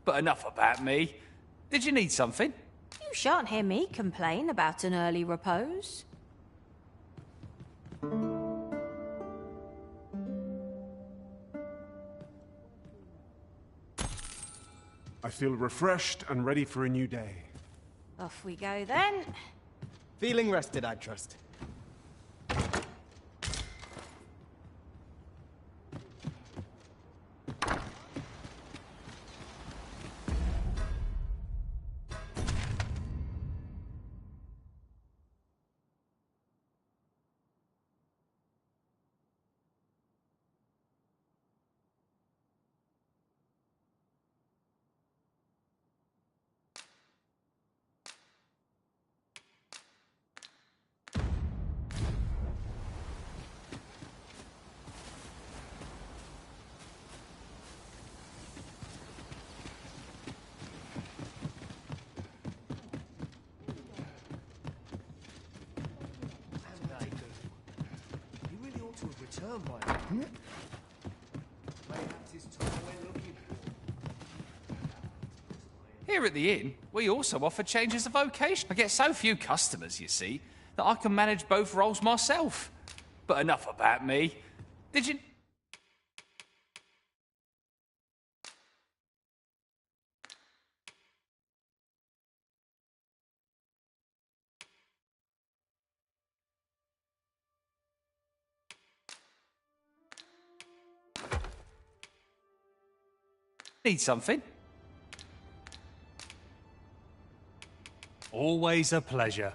But enough about me. Did you need something? You shan't hear me complain about an early repose. I feel refreshed and ready for a new day. Off we go then. Feeling rested, I trust. Return by now. Mayhap 'tis time I went looking for. Here at the inn, we also offer changes of vocation. I get so few customers, you see, that I can manage both roles myself. But enough about me. Did you... Need something? Always a pleasure.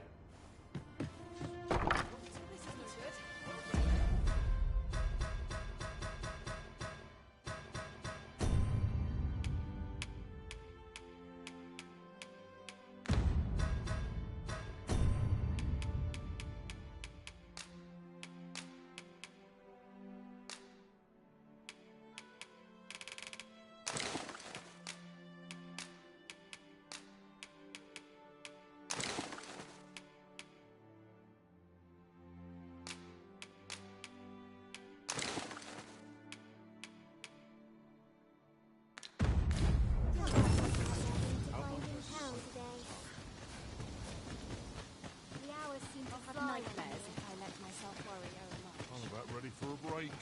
strike.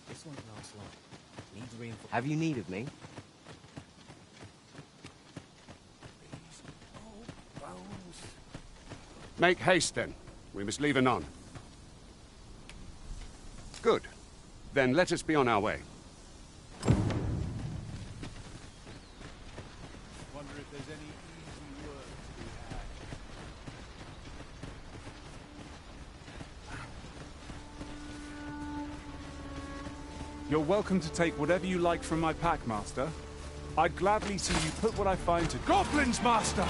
This won't last long. Needs reinforcement. Have you need of me? Make haste, then. We must leave anon. Good. Then let us be on our way. Wonder if there's any easy work to be had. You're welcome to take whatever you like from my pack, Master. I'd gladly see you put what I find to goblins, Master!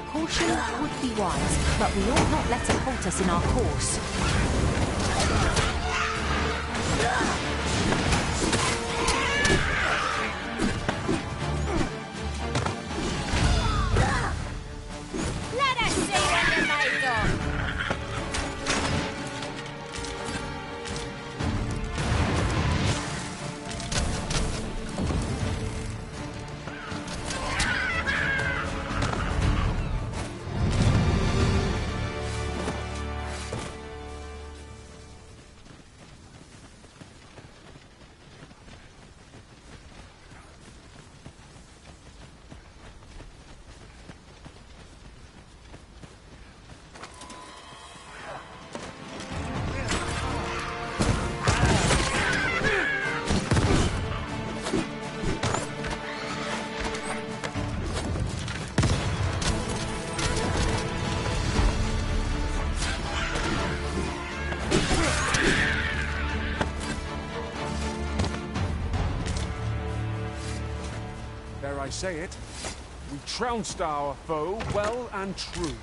Caution would be wise, but we ought not let it halt us in our course. Let us see what you're made of! Dare I say it, we trounced our foe well and true.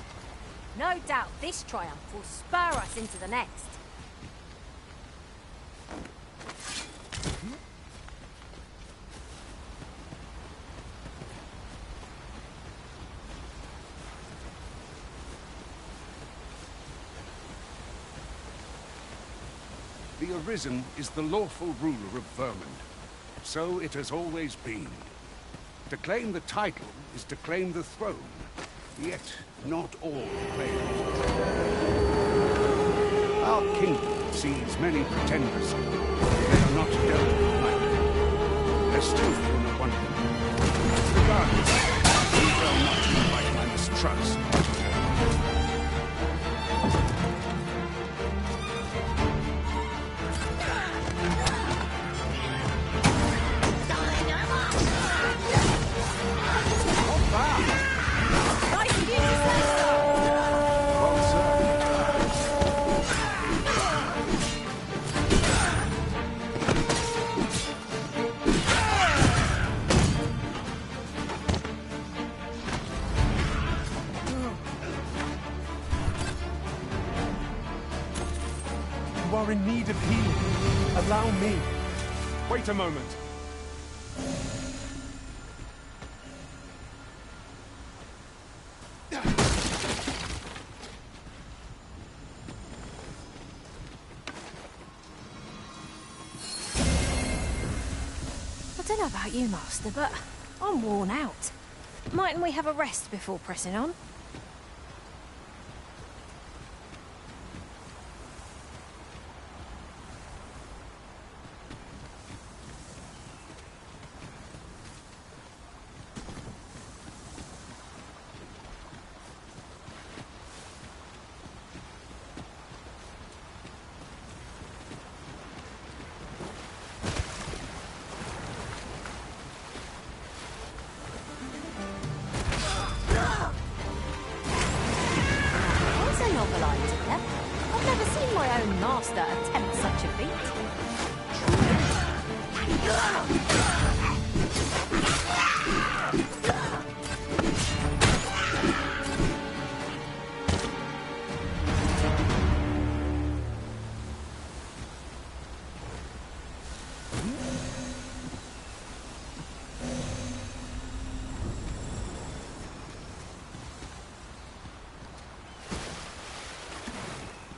No doubt this triumph will spur us into the next. The Arisen is the lawful ruler of Vermund. So it has always been. To claim the title is to claim the throne, yet not all claim it. Our kingdom sees many pretenders. They are not dealt with lightly. There's still room one. Regardless, we will not invite my mistrust. You are in need of healing. Allow me. Wait a moment. I don't know about you, Master, but I'm worn out. Mightn't we have a rest before pressing on? Master attempt such a feat.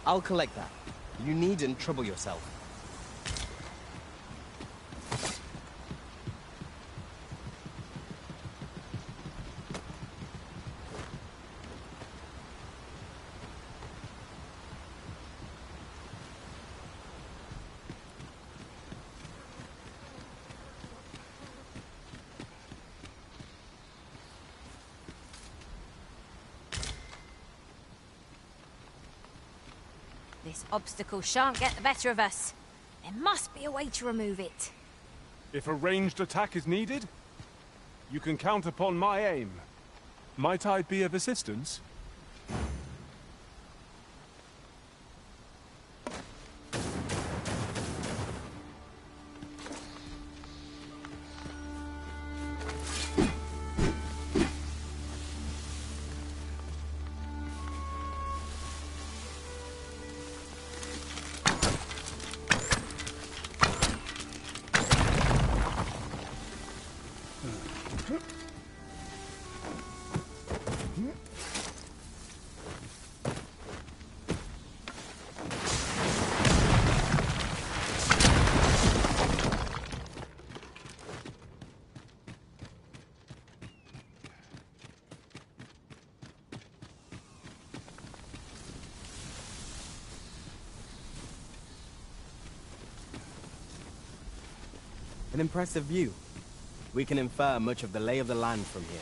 I'll collect that. You needn't trouble yourself. This obstacle shan't get the better of us. There must be a way to remove it. If a ranged attack is needed, you can count upon my aim. Might I be of assistance? An impressive view. We can infer much of the lay of the land from here.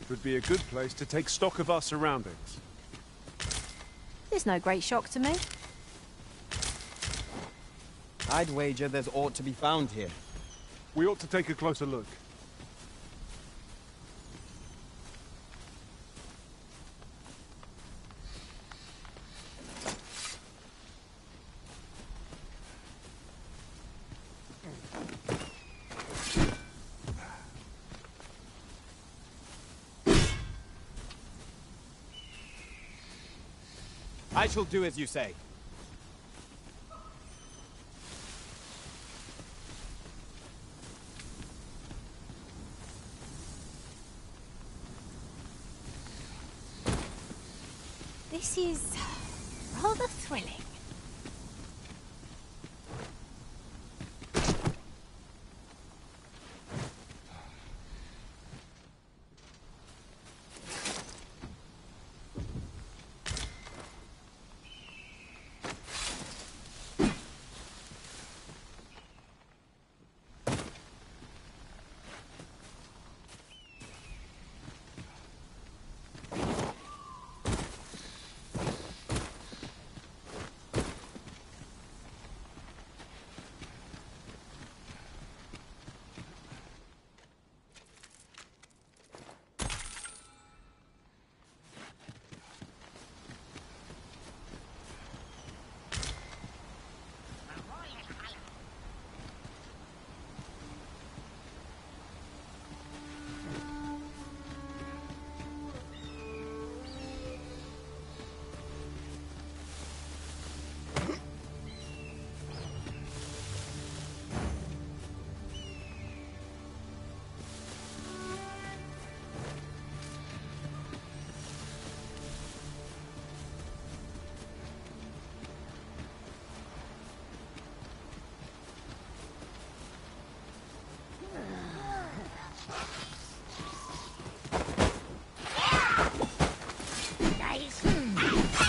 Would be a good place to take stock of our surroundings. There's no great shock to me. I'd wager there's aught to be found here. We ought to take a closer look. I shall do as you say. This is rather thrilling.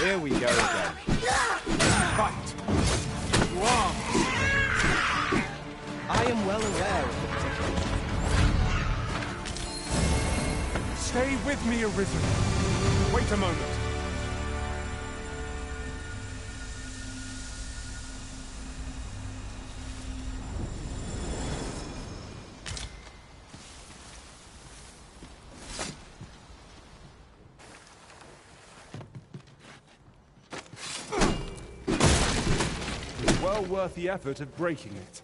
Here we go again. Fight! Wow! I am well aware of the situation. Stay with me, Arisen. Wait a moment. Well worth the effort of breaking it.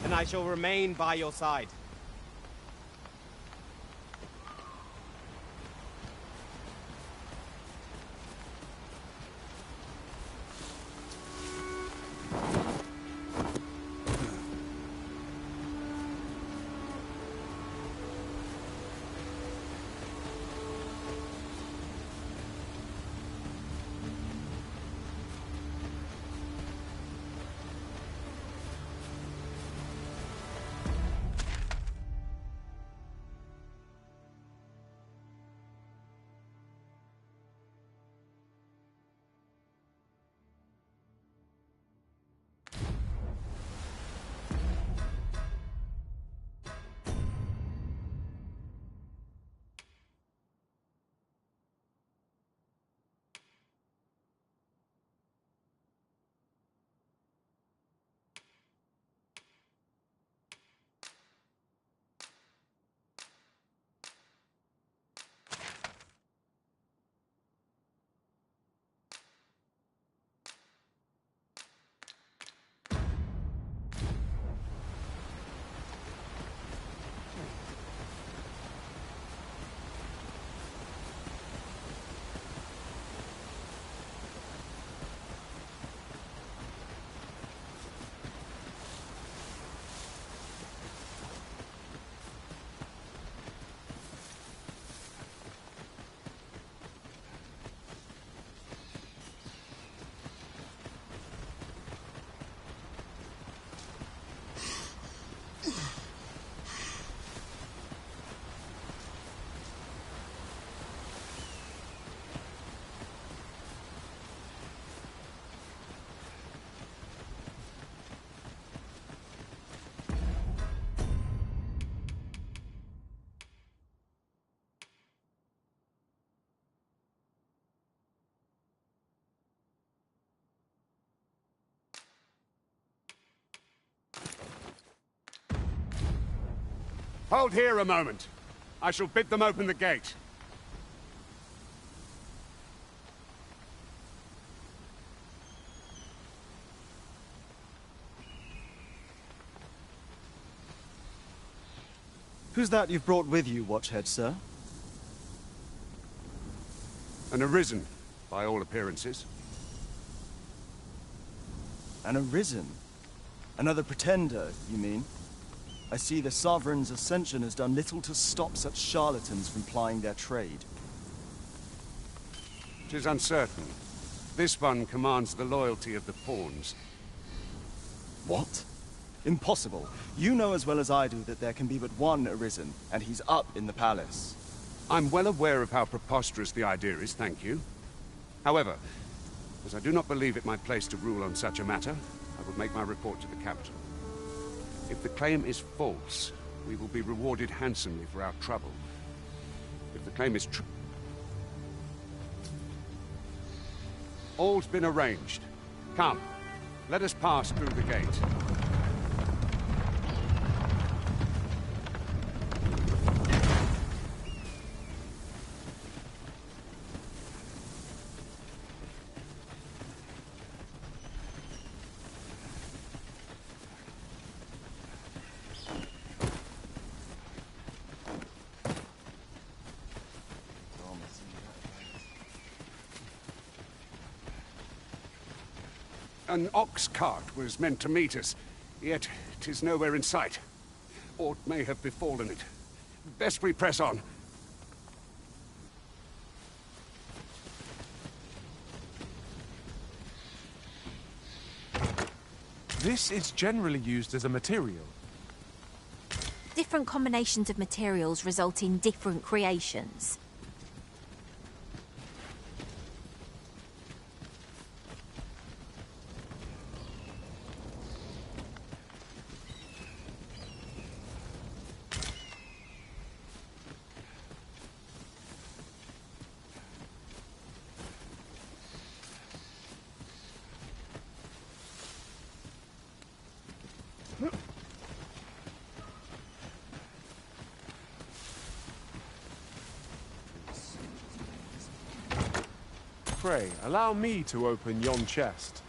And I shall remain by your side. Hold here a moment. I shall bid them open the gate. Who's that you've brought with you, Watchhead, sir? An Arisen, by all appearances. An Arisen? Another pretender, you mean? I see the Sovereign's ascension has done little to stop such charlatans from plying their trade. 'Tis uncertain. This one commands the loyalty of the pawns. What? Impossible. You know as well as I do that there can be but one Arisen, and he's up in the palace. I'm well aware of how preposterous the idea is, thank you. However, as I do not believe it my place to rule on such a matter, I will make my report to the captain. If the claim is false, we will be rewarded handsomely for our trouble. If the claim is true... All's been arranged. Come, let us pass through the gate. An ox cart was meant to meet us, yet 'tis nowhere in sight. Aught may have befallen it. Best we press on. This is generally used as a material. Different combinations of materials result in different creations. Pray, allow me to open yon chest.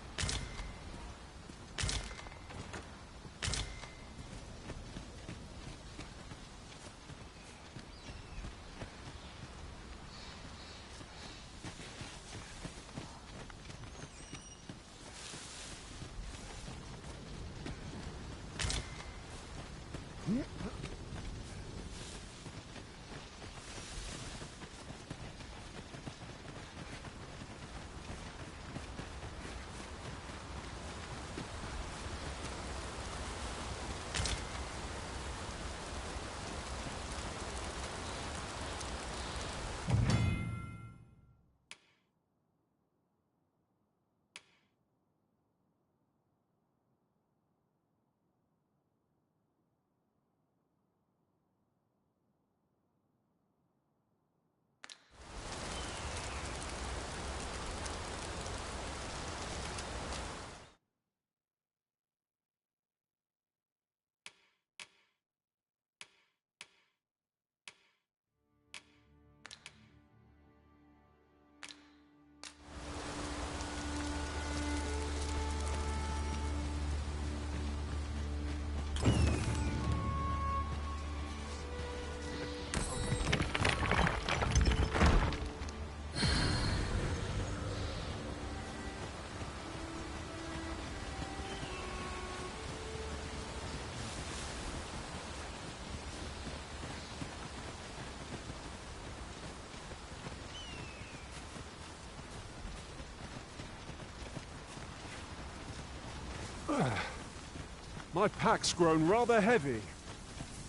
My pack's grown rather heavy.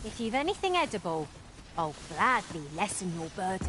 If you've anything edible, I'll gladly lessen your burden.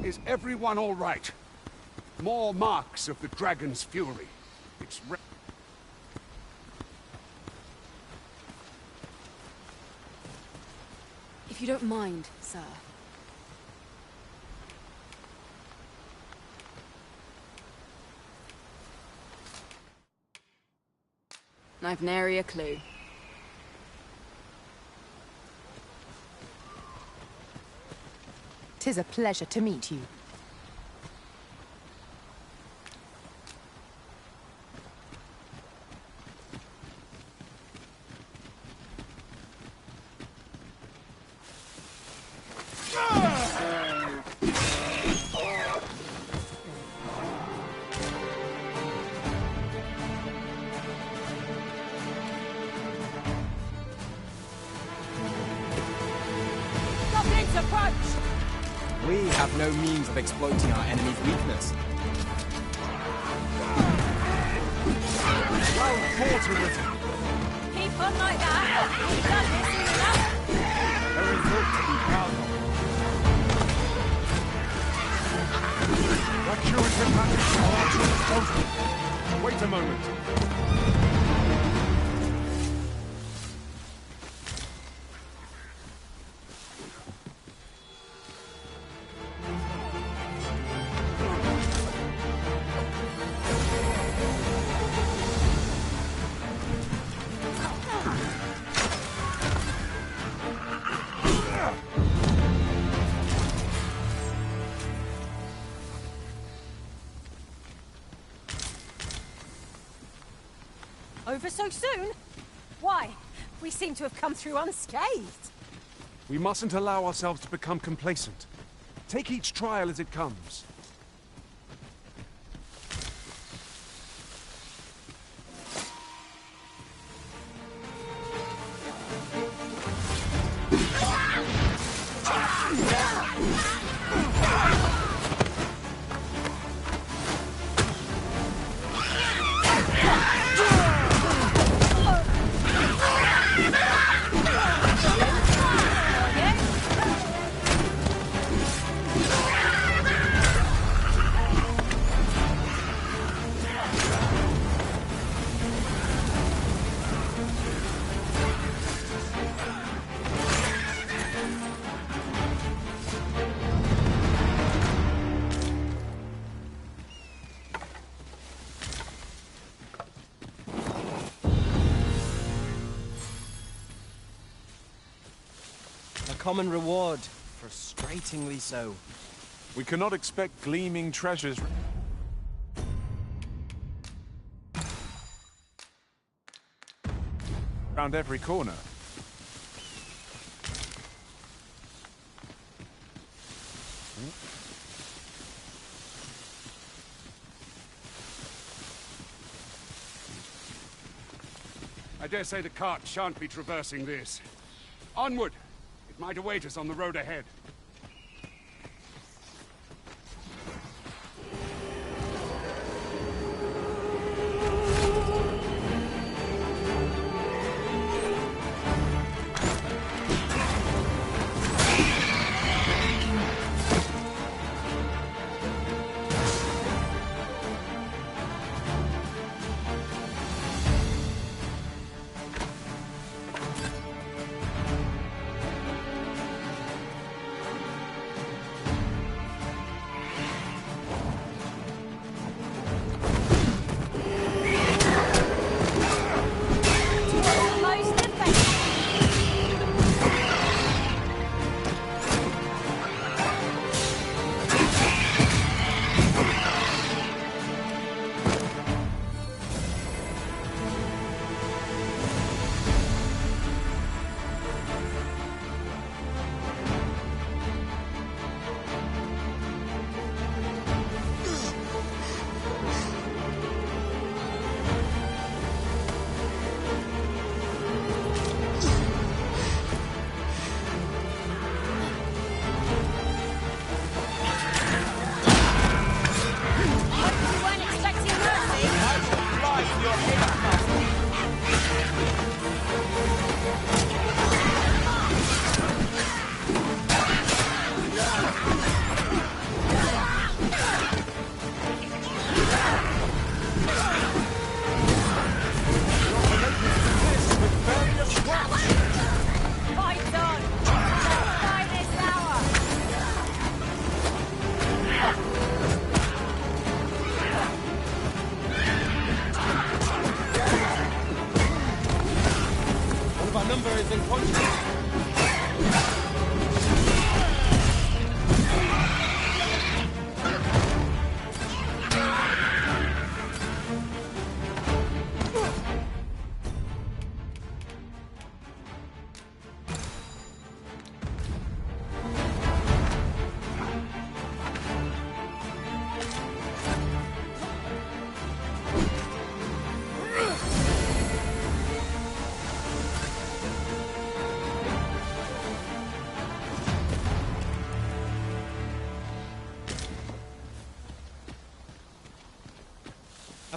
Is everyone all right? More marks of the dragon's fury. It's If you don't mind, sir. I've nary a clue. 'Tis a pleasure to meet you. We have no means of exploiting our enemy's weakness. Well fought, Arisen. Keep on like that. We've done this soon enough. There is work to be proud of. That curative magic is at your disposal. Wait a moment. Over so soon? Why? We seem to have come through unscathed. We mustn't allow ourselves to become complacent. Take each trial as it comes. Common reward. Frustratingly so. We cannot expect gleaming treasures. Around every corner. I dare say the cart shan't be traversing this. Onward! It might await us on the road ahead.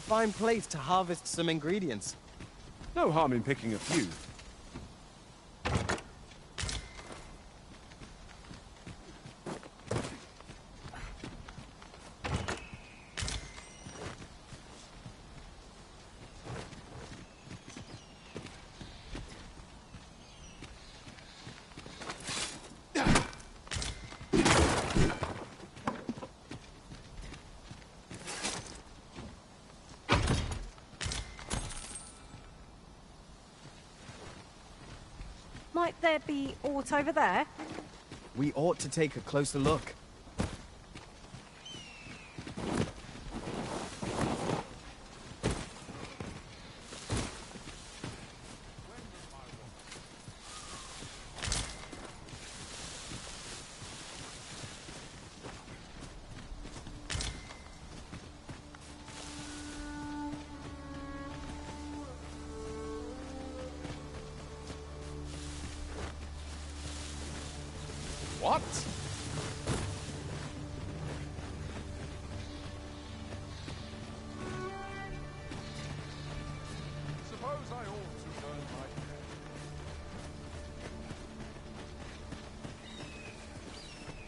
fine place to harvest some ingredients. No harm in picking a few. Might there be aught over there? We ought to take a closer look. What? Suppose I ought to earn my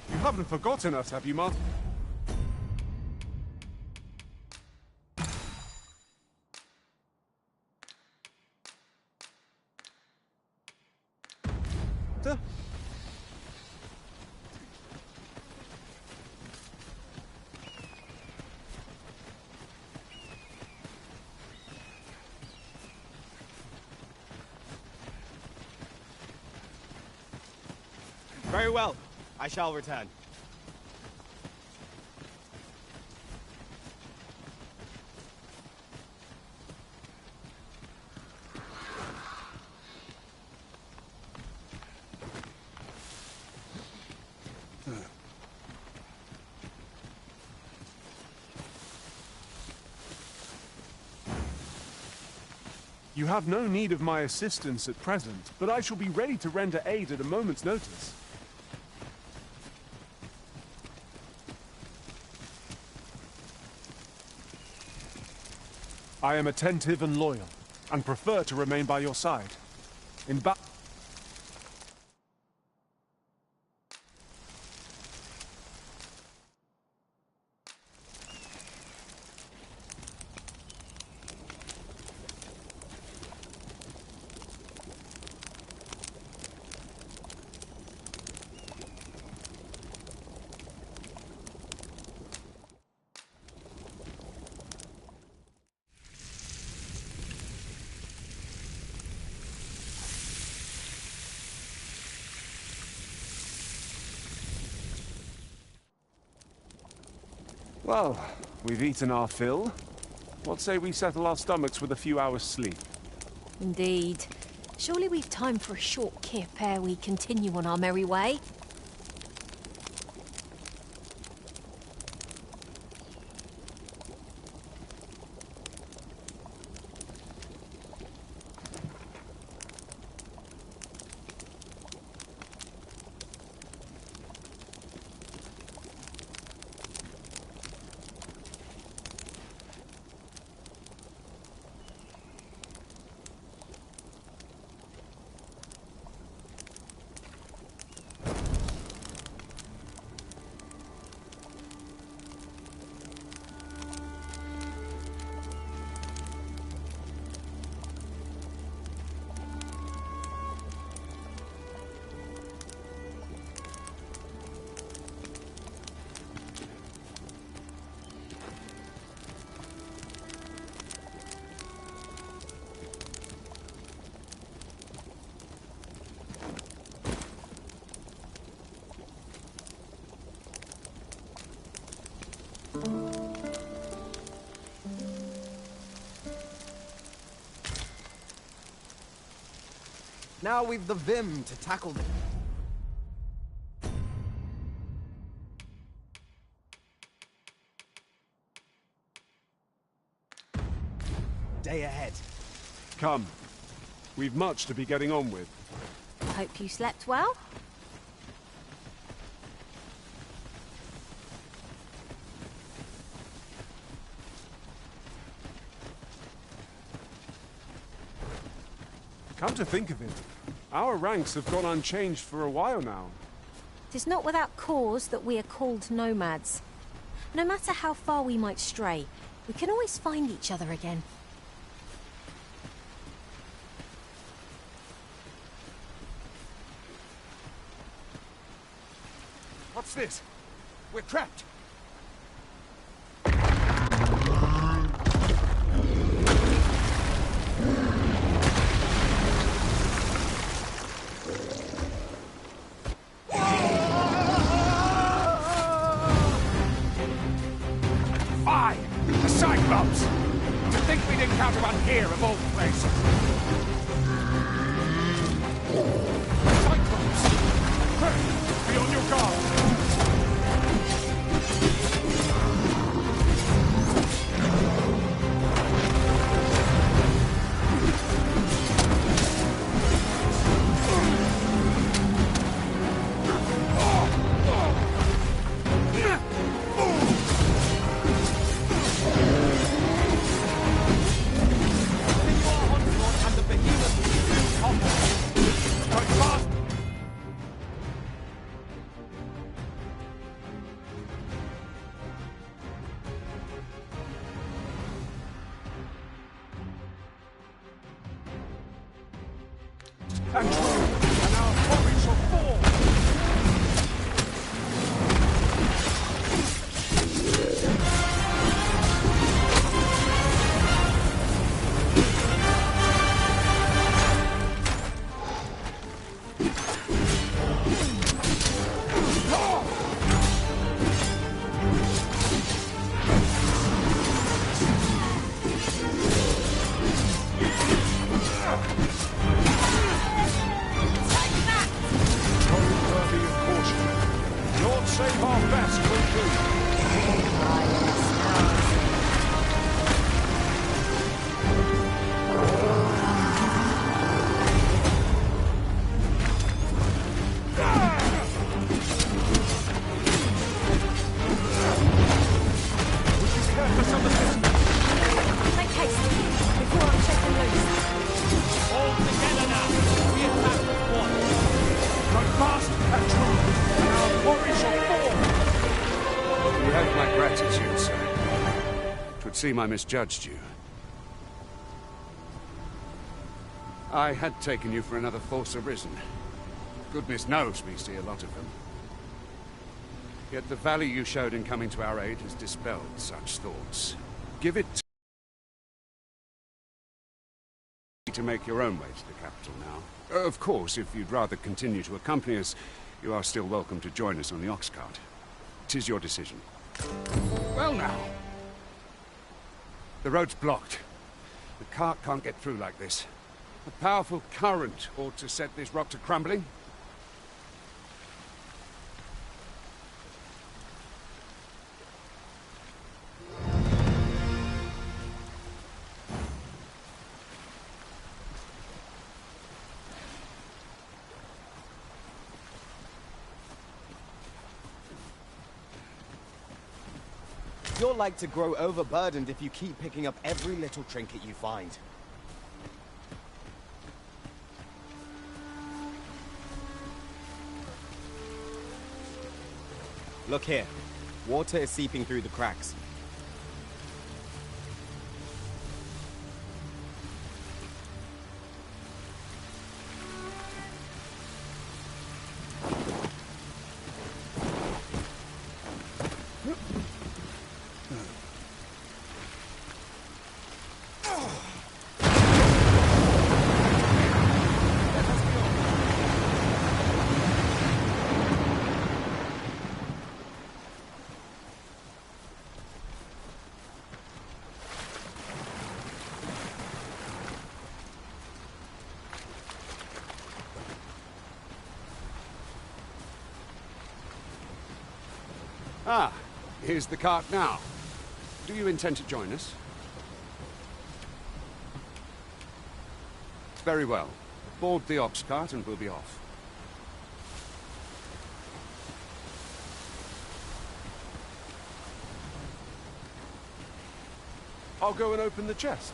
pay. You haven't forgotten us, have you, Master? Very well. I shall return. You have no need of my assistance at present, but I shall be ready to render aid at a moment's notice. I am attentive and loyal, and prefer to remain by your side. In battle. Well, we've eaten our fill. What say we settle our stomachs with a few hours' sleep? Indeed. Surely we've time for a short kip ere we continue on our merry way. Now we've the vim to tackle them. Day ahead. Come. We've much to be getting on with. Hope you slept well. Come to think of it, our ranks have gone unchanged for a while now. It is not without cause that we are called nomads. No matter how far we might stray, we can always find each other again. What's this? We're trapped! Fie! The Cyclops! To think we'd encounter one here of all places! Cyclops! Quick! Be on your guard! And our quarry shall fall! Save our best will do. Make haste, before I shake them loose. All together now. We attack with one. Run fast and true, and our quarry shall fall. You have my gratitude, sir. 'Twould seem I misjudged you. I had taken you for another Force Arisen. Goodness knows we see a lot of them. Yet the value you showed in coming to our aid has dispelled such thoughts. Give it to make your own way to the capital now. Of course, if you'd rather continue to accompany us, you are still welcome to join us on the ox cart. 'Tis your decision. Well now. The road's blocked. The cart can't get through like this. A powerful current ought to set this rock to crumbling. You're like to grow overburdened if you keep picking up every little trinket you find. Look here. Water is seeping through the cracks. Ah, here's the cart now. Do you intend to join us? Very well. Board the ox cart and we'll be off. I'll go and open the chest.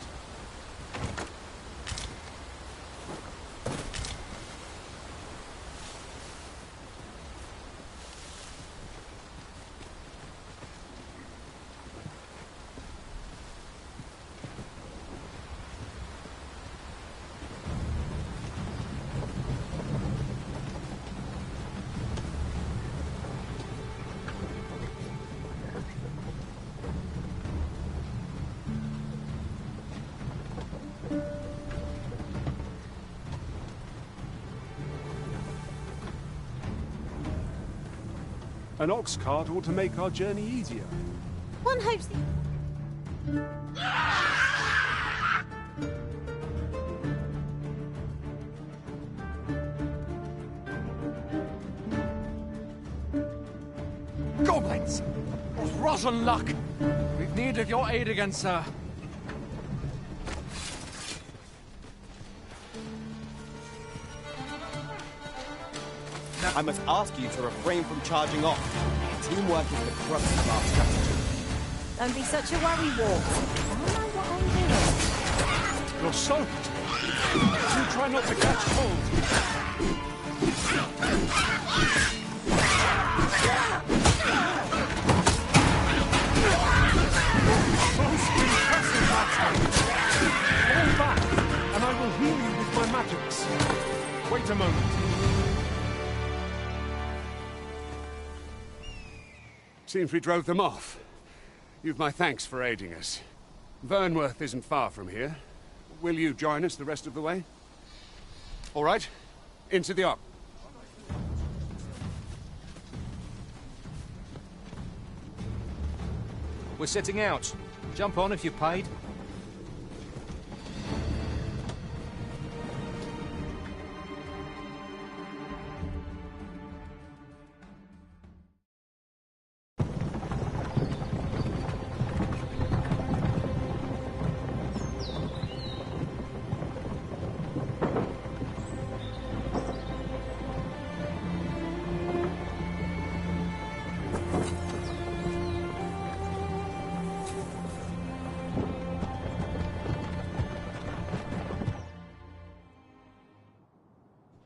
An ox cart ought to make our journey easier. One hopes... Goblins! Of rotten luck! We've needed your aid again, sir. I must ask you to refrain from charging off. Teamwork is the crux of our strategy. Don't be such a worrywart. I know what I'm doing. You're soaked. You try not to catch cold. Most impressive action. Fall back, and I will heal you with my magics. Wait a moment. Seems we drove them off. You've my thanks for aiding us. Vernworth isn't far from here. Will you join us the rest of the way? All right. Into the op. We're setting out. Jump on if you've paid.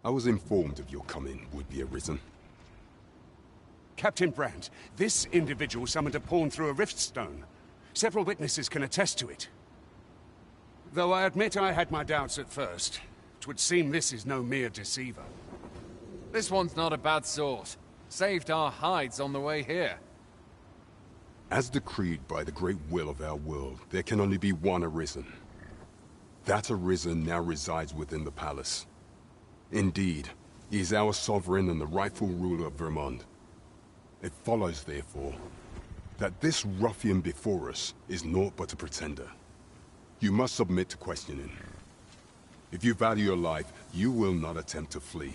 I was informed of your coming, would-be Arisen. Captain Brandt, this individual summoned a pawn through a rift stone. Several witnesses can attest to it. Though I admit I had my doubts at first. 'Twould seem this is no mere deceiver. This one's not a bad sort. Saved our hides on the way here. As decreed by the great will of our world, there can only be one Arisen. That Arisen now resides within the palace. Indeed, he is our sovereign and the rightful ruler of Vermont. It follows, therefore, that this ruffian before us is naught but a pretender. You must submit to questioning. If you value your life, you will not attempt to flee.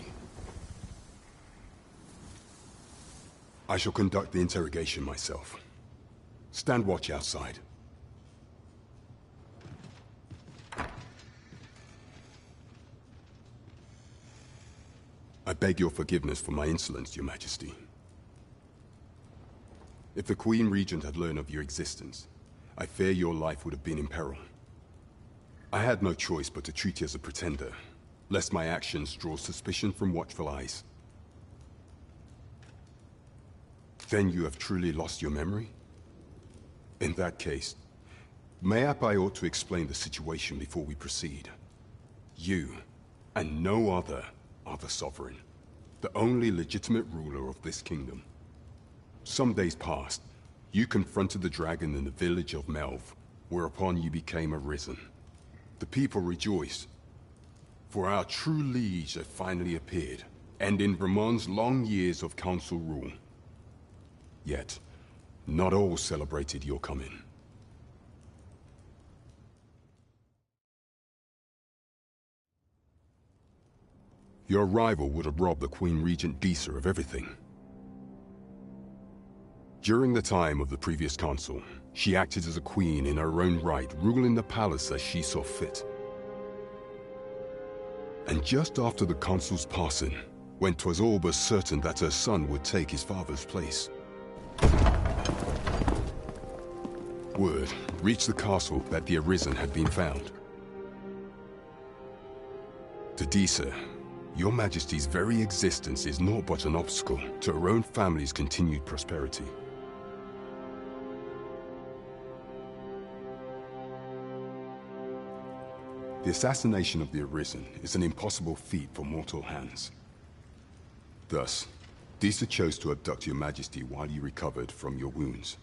I shall conduct the interrogation myself. Stand watch outside. I beg your forgiveness for my insolence, Your Majesty. If the Queen Regent had learned of your existence, I fear your life would have been in peril. I had no choice but to treat you as a pretender, lest my actions draw suspicion from watchful eyes. Then you have truly lost your memory? In that case, mayhap I ought to explain the situation before we proceed. You, and no other, are the sovereign, the only legitimate ruler of this kingdom. Some days past, you confronted the dragon in the village of Melv, whereupon you became Arisen. The people rejoiced, for our true liege had finally appeared, ending Vermont's long years of council rule. Yet, not all celebrated your coming. Your arrival would have robbed the Queen Regent Disa of everything. During the time of the previous council, she acted as a queen in her own right, ruling the palace as she saw fit. And just after the council's passing, when 'twas all but certain that her son would take his father's place, word reached the castle that the Arisen had been found. To Disa, Your Majesty's very existence is naught but an obstacle to her own family's continued prosperity. The assassination of the Arisen is an impossible feat for mortal hands. Thus, Disa chose to abduct Your Majesty while you recovered from your wounds,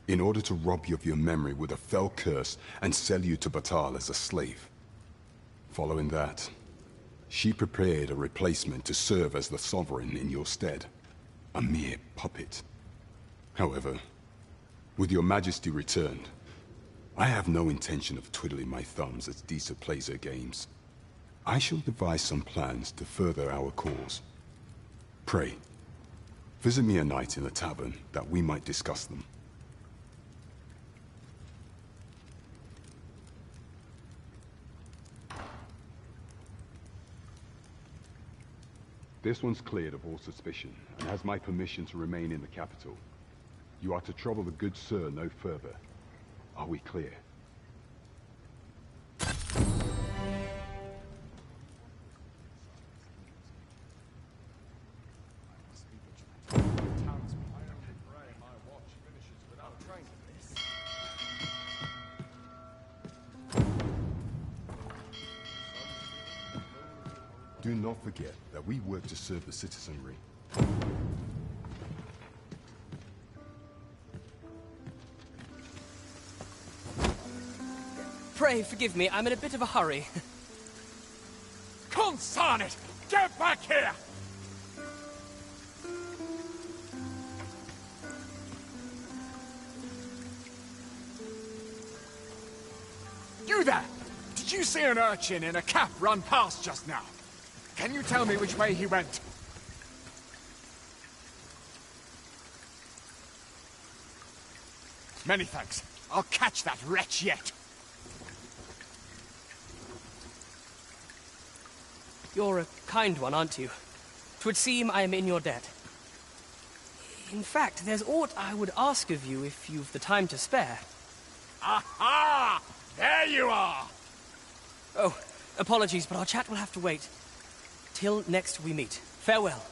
in order to rob you of your memory with a fell curse and sell you to Batal as a slave. Following that, she prepared a replacement to serve as the sovereign in your stead. A mere puppet, However, with your majesty returned, I have no intention of twiddling my thumbs as Disa plays her games. I shall devise some plans to further our cause. Pray, visit me a night in the tavern that we might discuss them. This one's cleared of all suspicion and has my permission to remain in the capital. You are to trouble the good sir no further. Are we clear? Do not forget that we work to serve the citizenry. Pray forgive me, I'm in a bit of a hurry. Consign it! Get back here! You there! Did you see an urchin in a cap run past just now? Can you tell me which way he went? Many thanks. I'll catch that wretch yet. You're a kind one, aren't you? 'Twould seem I am in your debt. In fact, there's aught I would ask of you if you've the time to spare. Aha! There you are! Oh, apologies, but our chat will have to wait. Till next we meet. Farewell.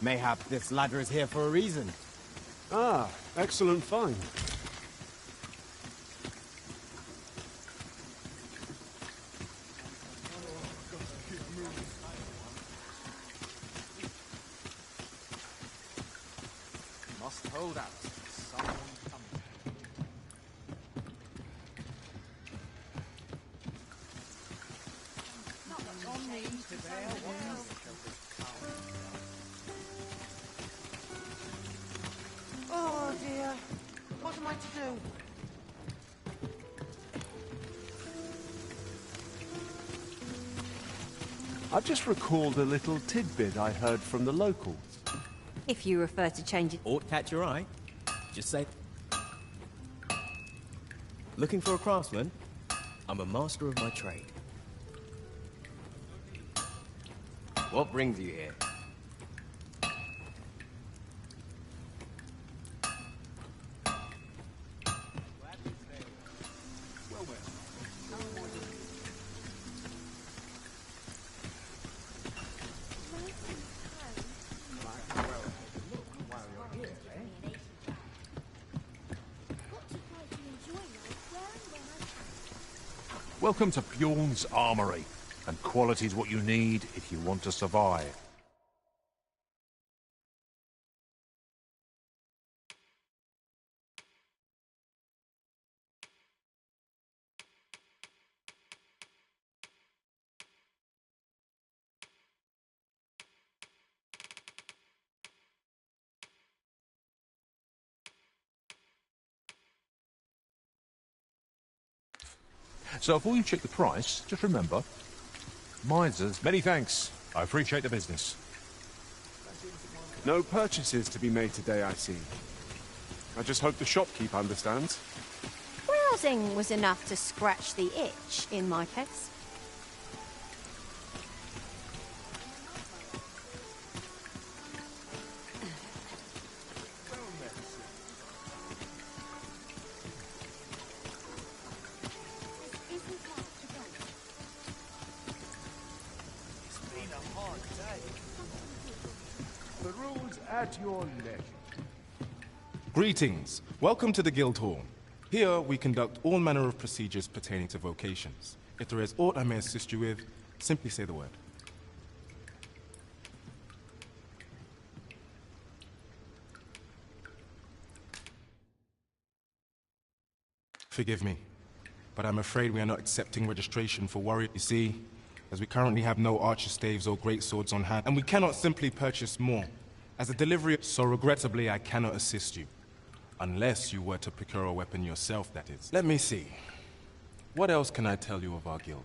Mayhap this ladder is here for a reason. Ah, excellent find. Must hold out. Someone coming. Not on me to bear well. Oh dear, what am I to do? I've just recalled a little tidbit I heard from the locals. If you refer to change it... Ought catch your eye. Just say... Looking for a craftsman? I'm a master of my trade. What brings you here? Welcome to Bjorn's Armory, and quality's what you need if you want to survive. So before you check the price, just remember, misers. Many thanks. I appreciate the business. No purchases to be made today, I see. I just hope the shopkeep understands. Browsing was enough to scratch the itch, in my case. The rules at your leisure. Greetings. Welcome to the Guild Hall. Here we conduct all manner of procedures pertaining to vocations. If there is aught I may assist you with, simply say the word. Forgive me, but I'm afraid we are not accepting registration for warrior. You see, as we currently have no archer staves or great swords on hand, and we cannot simply purchase more. As a delivery, so regrettably I cannot assist you. Unless you were to procure a weapon yourself, that is. Let me see. What else can I tell you of our guild?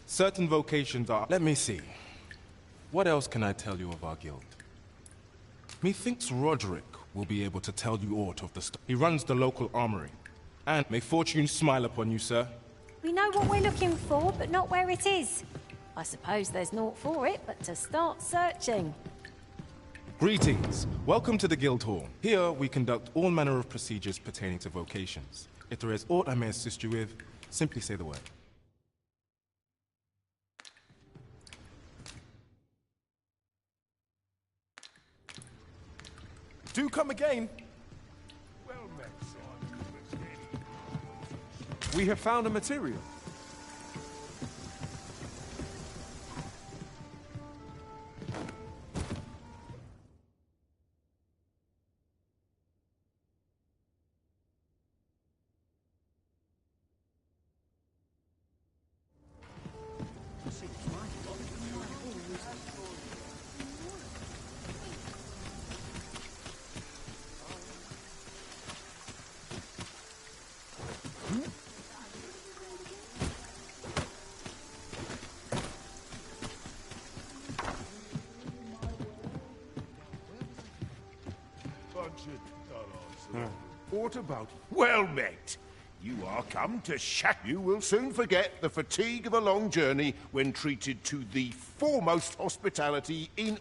Certain vocations are... Let me see. What else can I tell you of our guild? Methinks Roderick will be able to tell you aught of the stuff. He runs the local armory. And may fortune smile upon you, sir. We know what we're looking for, but not where it is. I suppose there's naught for it but to start searching. Greetings. Welcome to the Guild Hall. Here we conduct all manner of procedures pertaining to vocations. If there is aught I may assist you with, simply say the word. Do come again. Well met, son. We have found a material. What about... Well met! You are come to shat. You will soon forget the fatigue of a long journey when treated to the foremost hospitality in...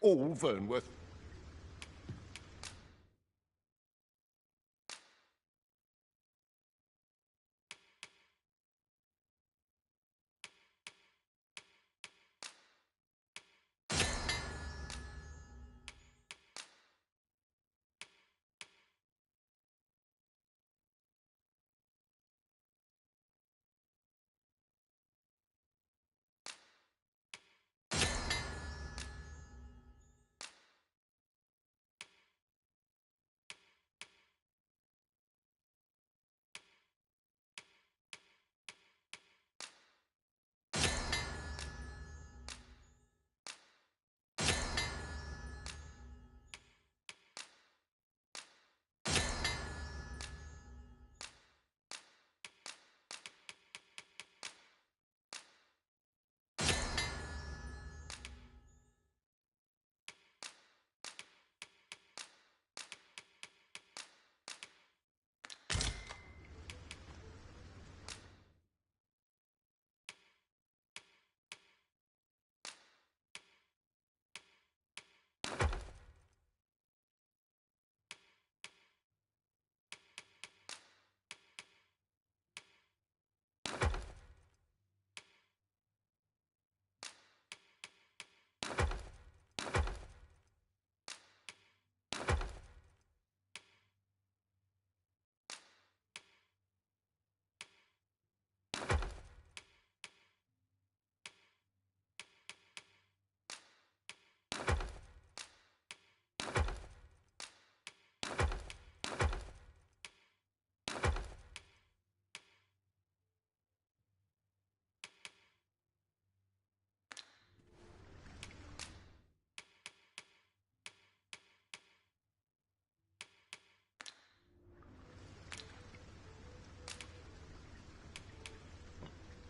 all Vernworth.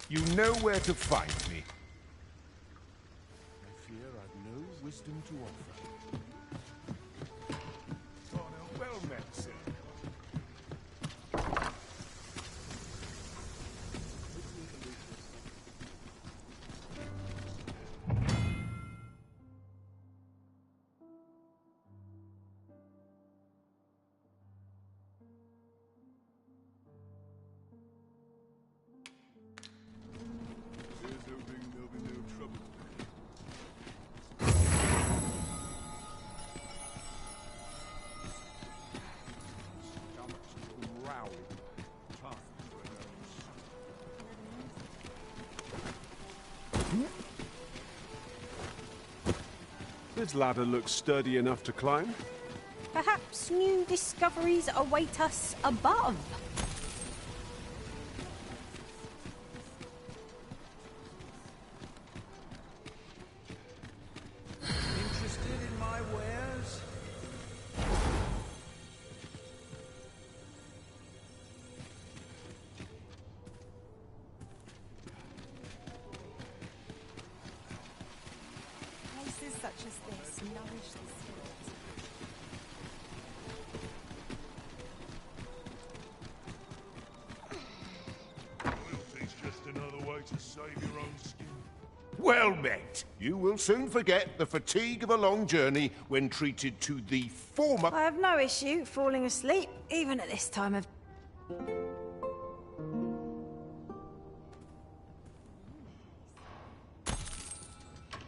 You know where to find me. I fear I've no wisdom to offer. Well met, sir. This ladder looks sturdy enough to climb. Perhaps new discoveries await us above. Interested in my wares? Places such as this nourish the spirit. Loyalty's just another way to save your own skin. Well met. You will soon forget the fatigue of a long journey when treated to the former... I have no issue falling asleep, even at this time of...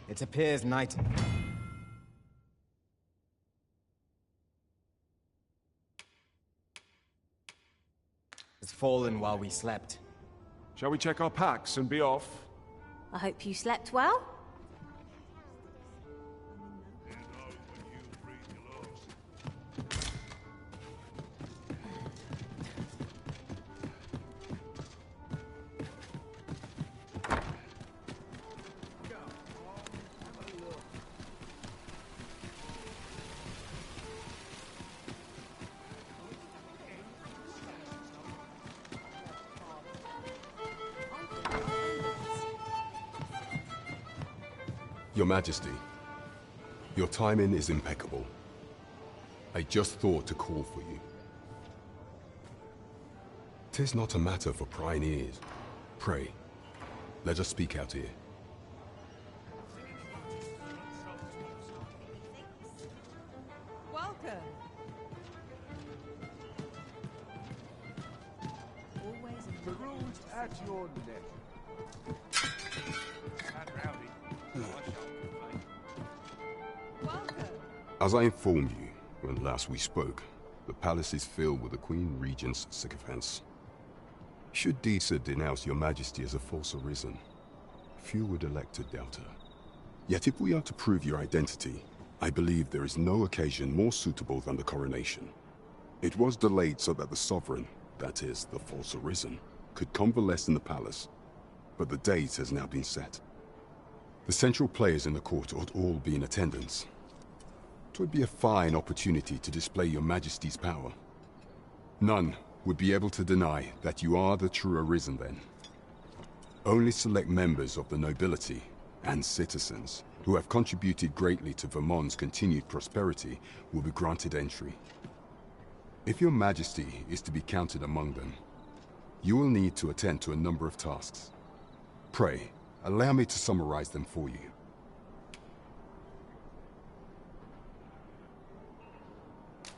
It appears night has fallen while we slept. Shall we check our packs and be off? I hope you slept well. Your Majesty, your timing is impeccable. I just thought to call for you. 'Tis not a matter for prying ears. Pray, let us speak out here. At your neck. And rowdy. As I informed you when last we spoke, the palace is filled with the Queen Regent's sycophants. Should Disa denounce your majesty as a false arisen, few would elect to doubt her. Yet if we are to prove your identity, I believe there is no occasion more suitable than the coronation. It was delayed so that the sovereign, that is, the false arisen, could convalesce in the palace, but the date has now been set. The central players in the court ought all be in attendance. 'Twould be a fine opportunity to display your majesty's power. None would be able to deny that you are the true arisen then. Only select members of the nobility and citizens who have contributed greatly to Vermont's continued prosperity will be granted entry. If your majesty is to be counted among them, you will need to attend to a number of tasks. Pray, allow me to summarize them for you.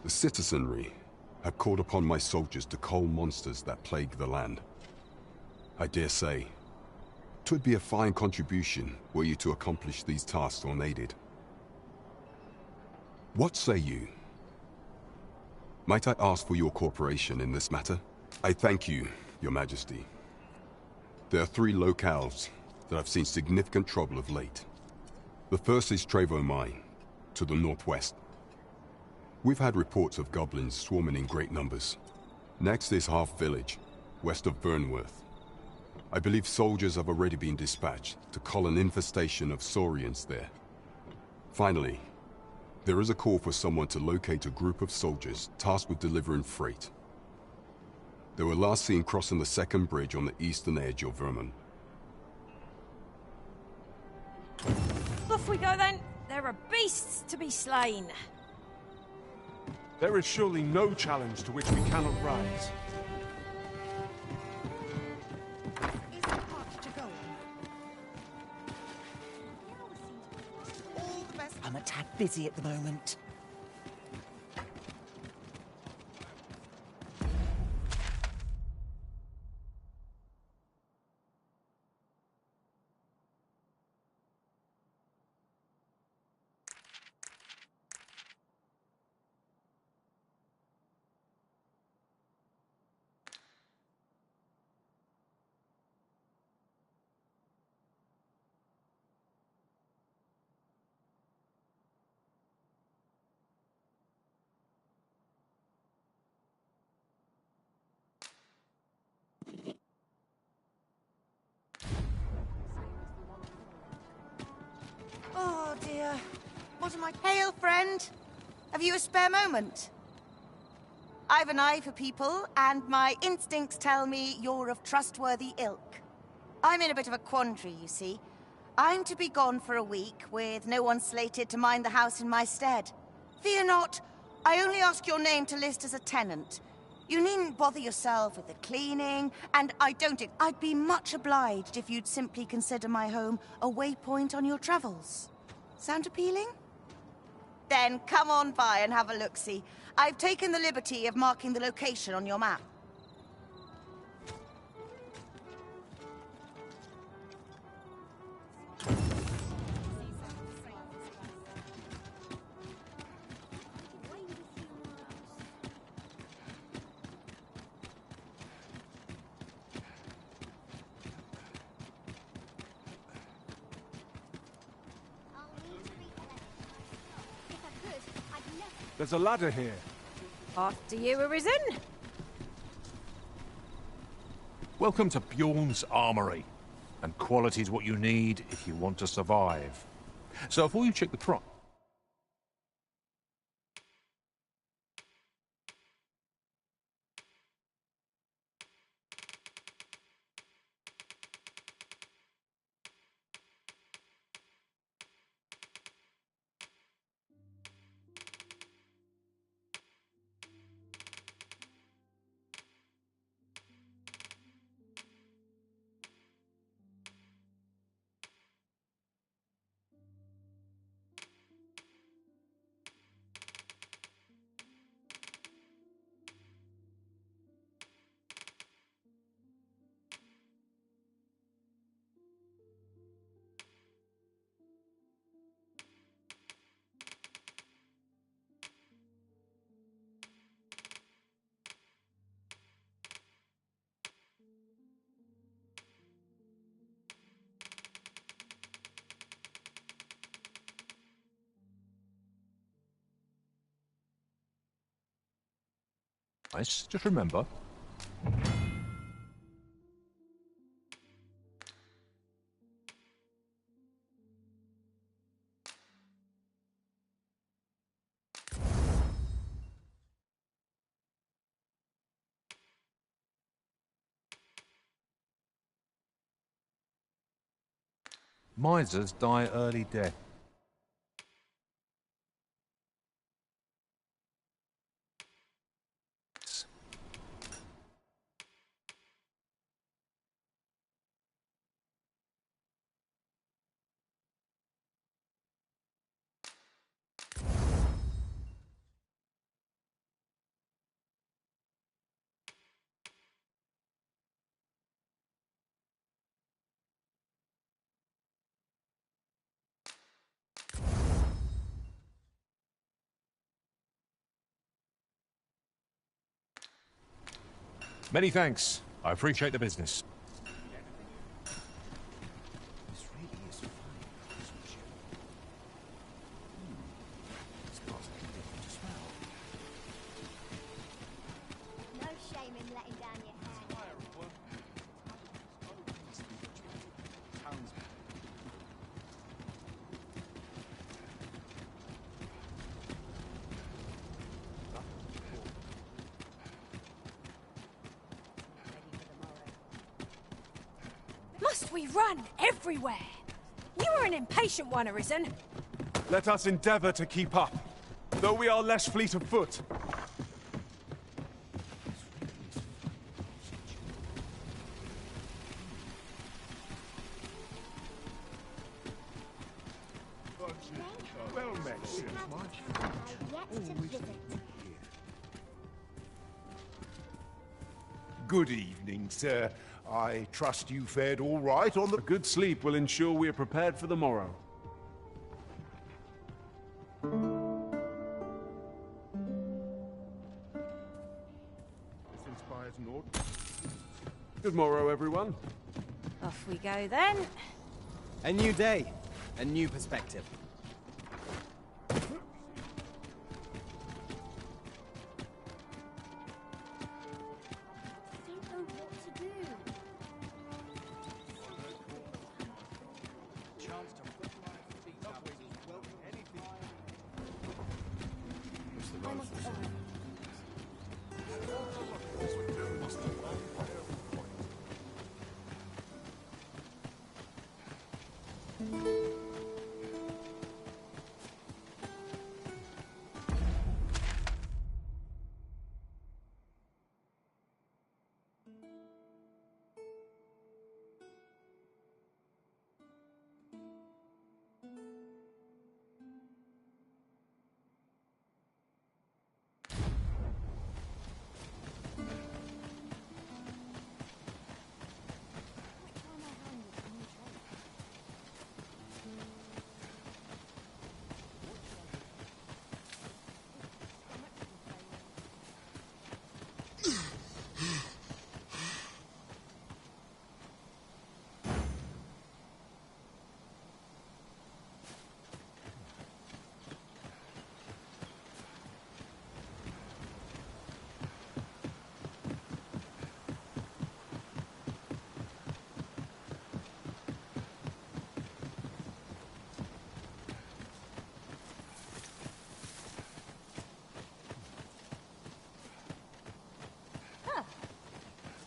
The citizenry have called upon my soldiers to cull monsters that plague the land. I dare say, 'twould be a fine contribution were you to accomplish these tasks unaided. What say you? Might I ask for your cooperation in this matter? I thank you, your majesty. There are 3 locales that have seen significant trouble of late. The first is Trevo Mine, to the northwest. We've had reports of goblins swarming in great numbers. Next is Half Village, west of Vernworth. I believe soldiers have already been dispatched to cull an infestation of saurians there. Finally, there is a call for someone to locate a group of soldiers tasked with delivering freight. They were last seen crossing the second bridge on the eastern edge of Vermont. Off we go then. There are beasts to be slain. There is surely no challenge to which we cannot rise. I'm a tad busy at the moment. Oh dear. What am I... Hail, friend. Have you a spare moment? I've an eye for people, and my instincts tell me you're of trustworthy ilk. I'm in a bit of a quandary, you see. I'm to be gone for a week, with no one slated to mind the house in my stead. Fear not, I only ask your name to list as a tenant. You needn't bother yourself with the cleaning, and I'd be much obliged if you'd simply consider my home a waypoint on your travels. Sound appealing? Then come on by and have a look-see. I've taken the liberty of marking the location on your map. There's a ladder here. After you, Arisen. Welcome to Bjorn's Armory. And quality's what you need if you want to survive. So before you check the price... Nice. Just remember. Misers die early death. Many thanks. I appreciate the business. This really is fun, isn't it? It's positively to smell. No shame in letting down your hair. Must we run everywhere? You are an impatient one, Arisen. Let us endeavor to keep up, though we are less fleet of foot. Well met, sir. Good evening, sir. I trust you fared all right on the... A good sleep will ensure we are prepared for the morrow. This inspires naught. Good morrow, everyone. Off we go then. A new day, a new perspective.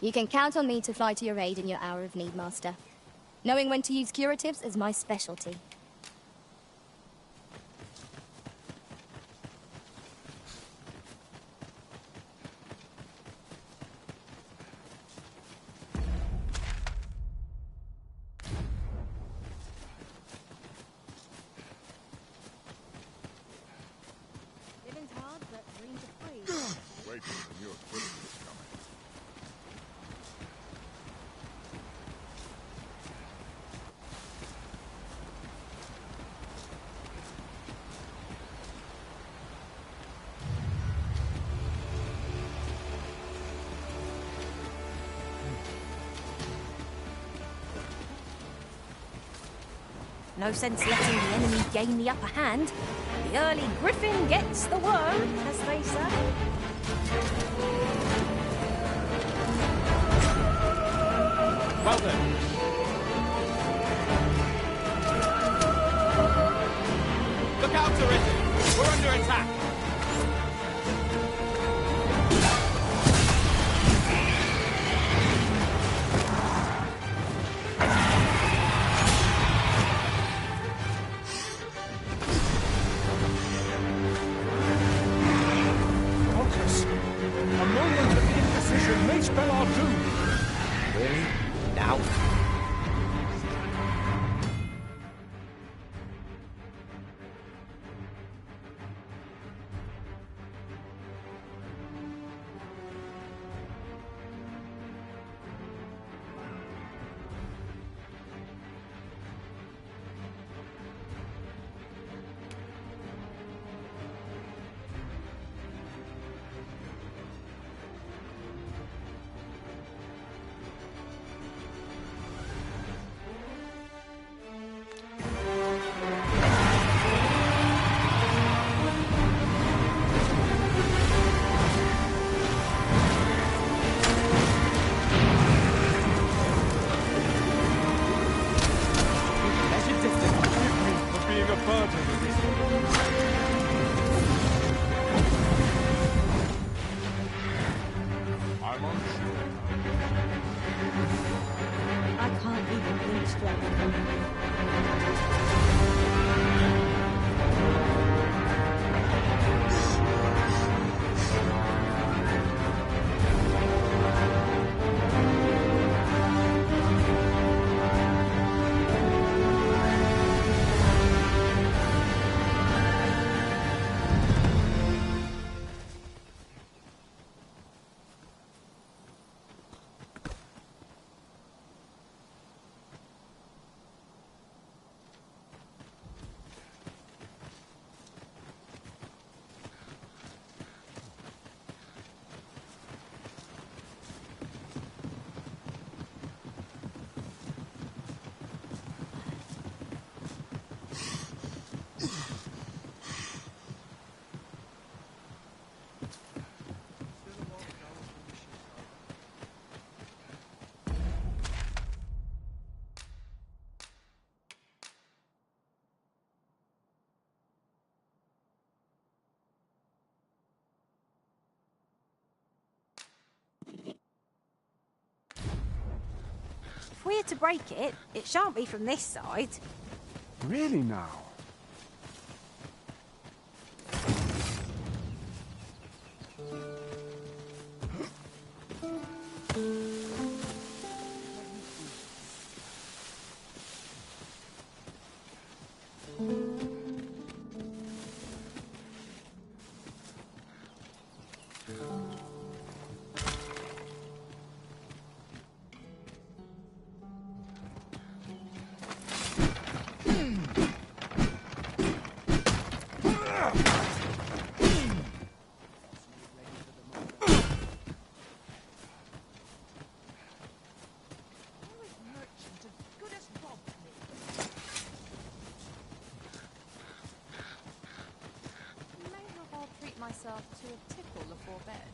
You can count on me to fly to your aid in your hour of need, Master. Knowing when to use curatives is my specialty. Living's hard, but dreams are free. Wait till the new equipment is coming. No sense letting the enemy gain the upper hand. The early griffin gets the worm, as they say. Well then. Look out, Terrific! We're under attack! Focus! A moment of indecision may spell our doom! Really? Now? Being a burden. I'm unsure. I can't even think straight. If we're to break it, it shan't be from this side. Really now? Myself to a tickle before bed.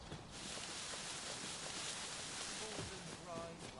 Golden bride.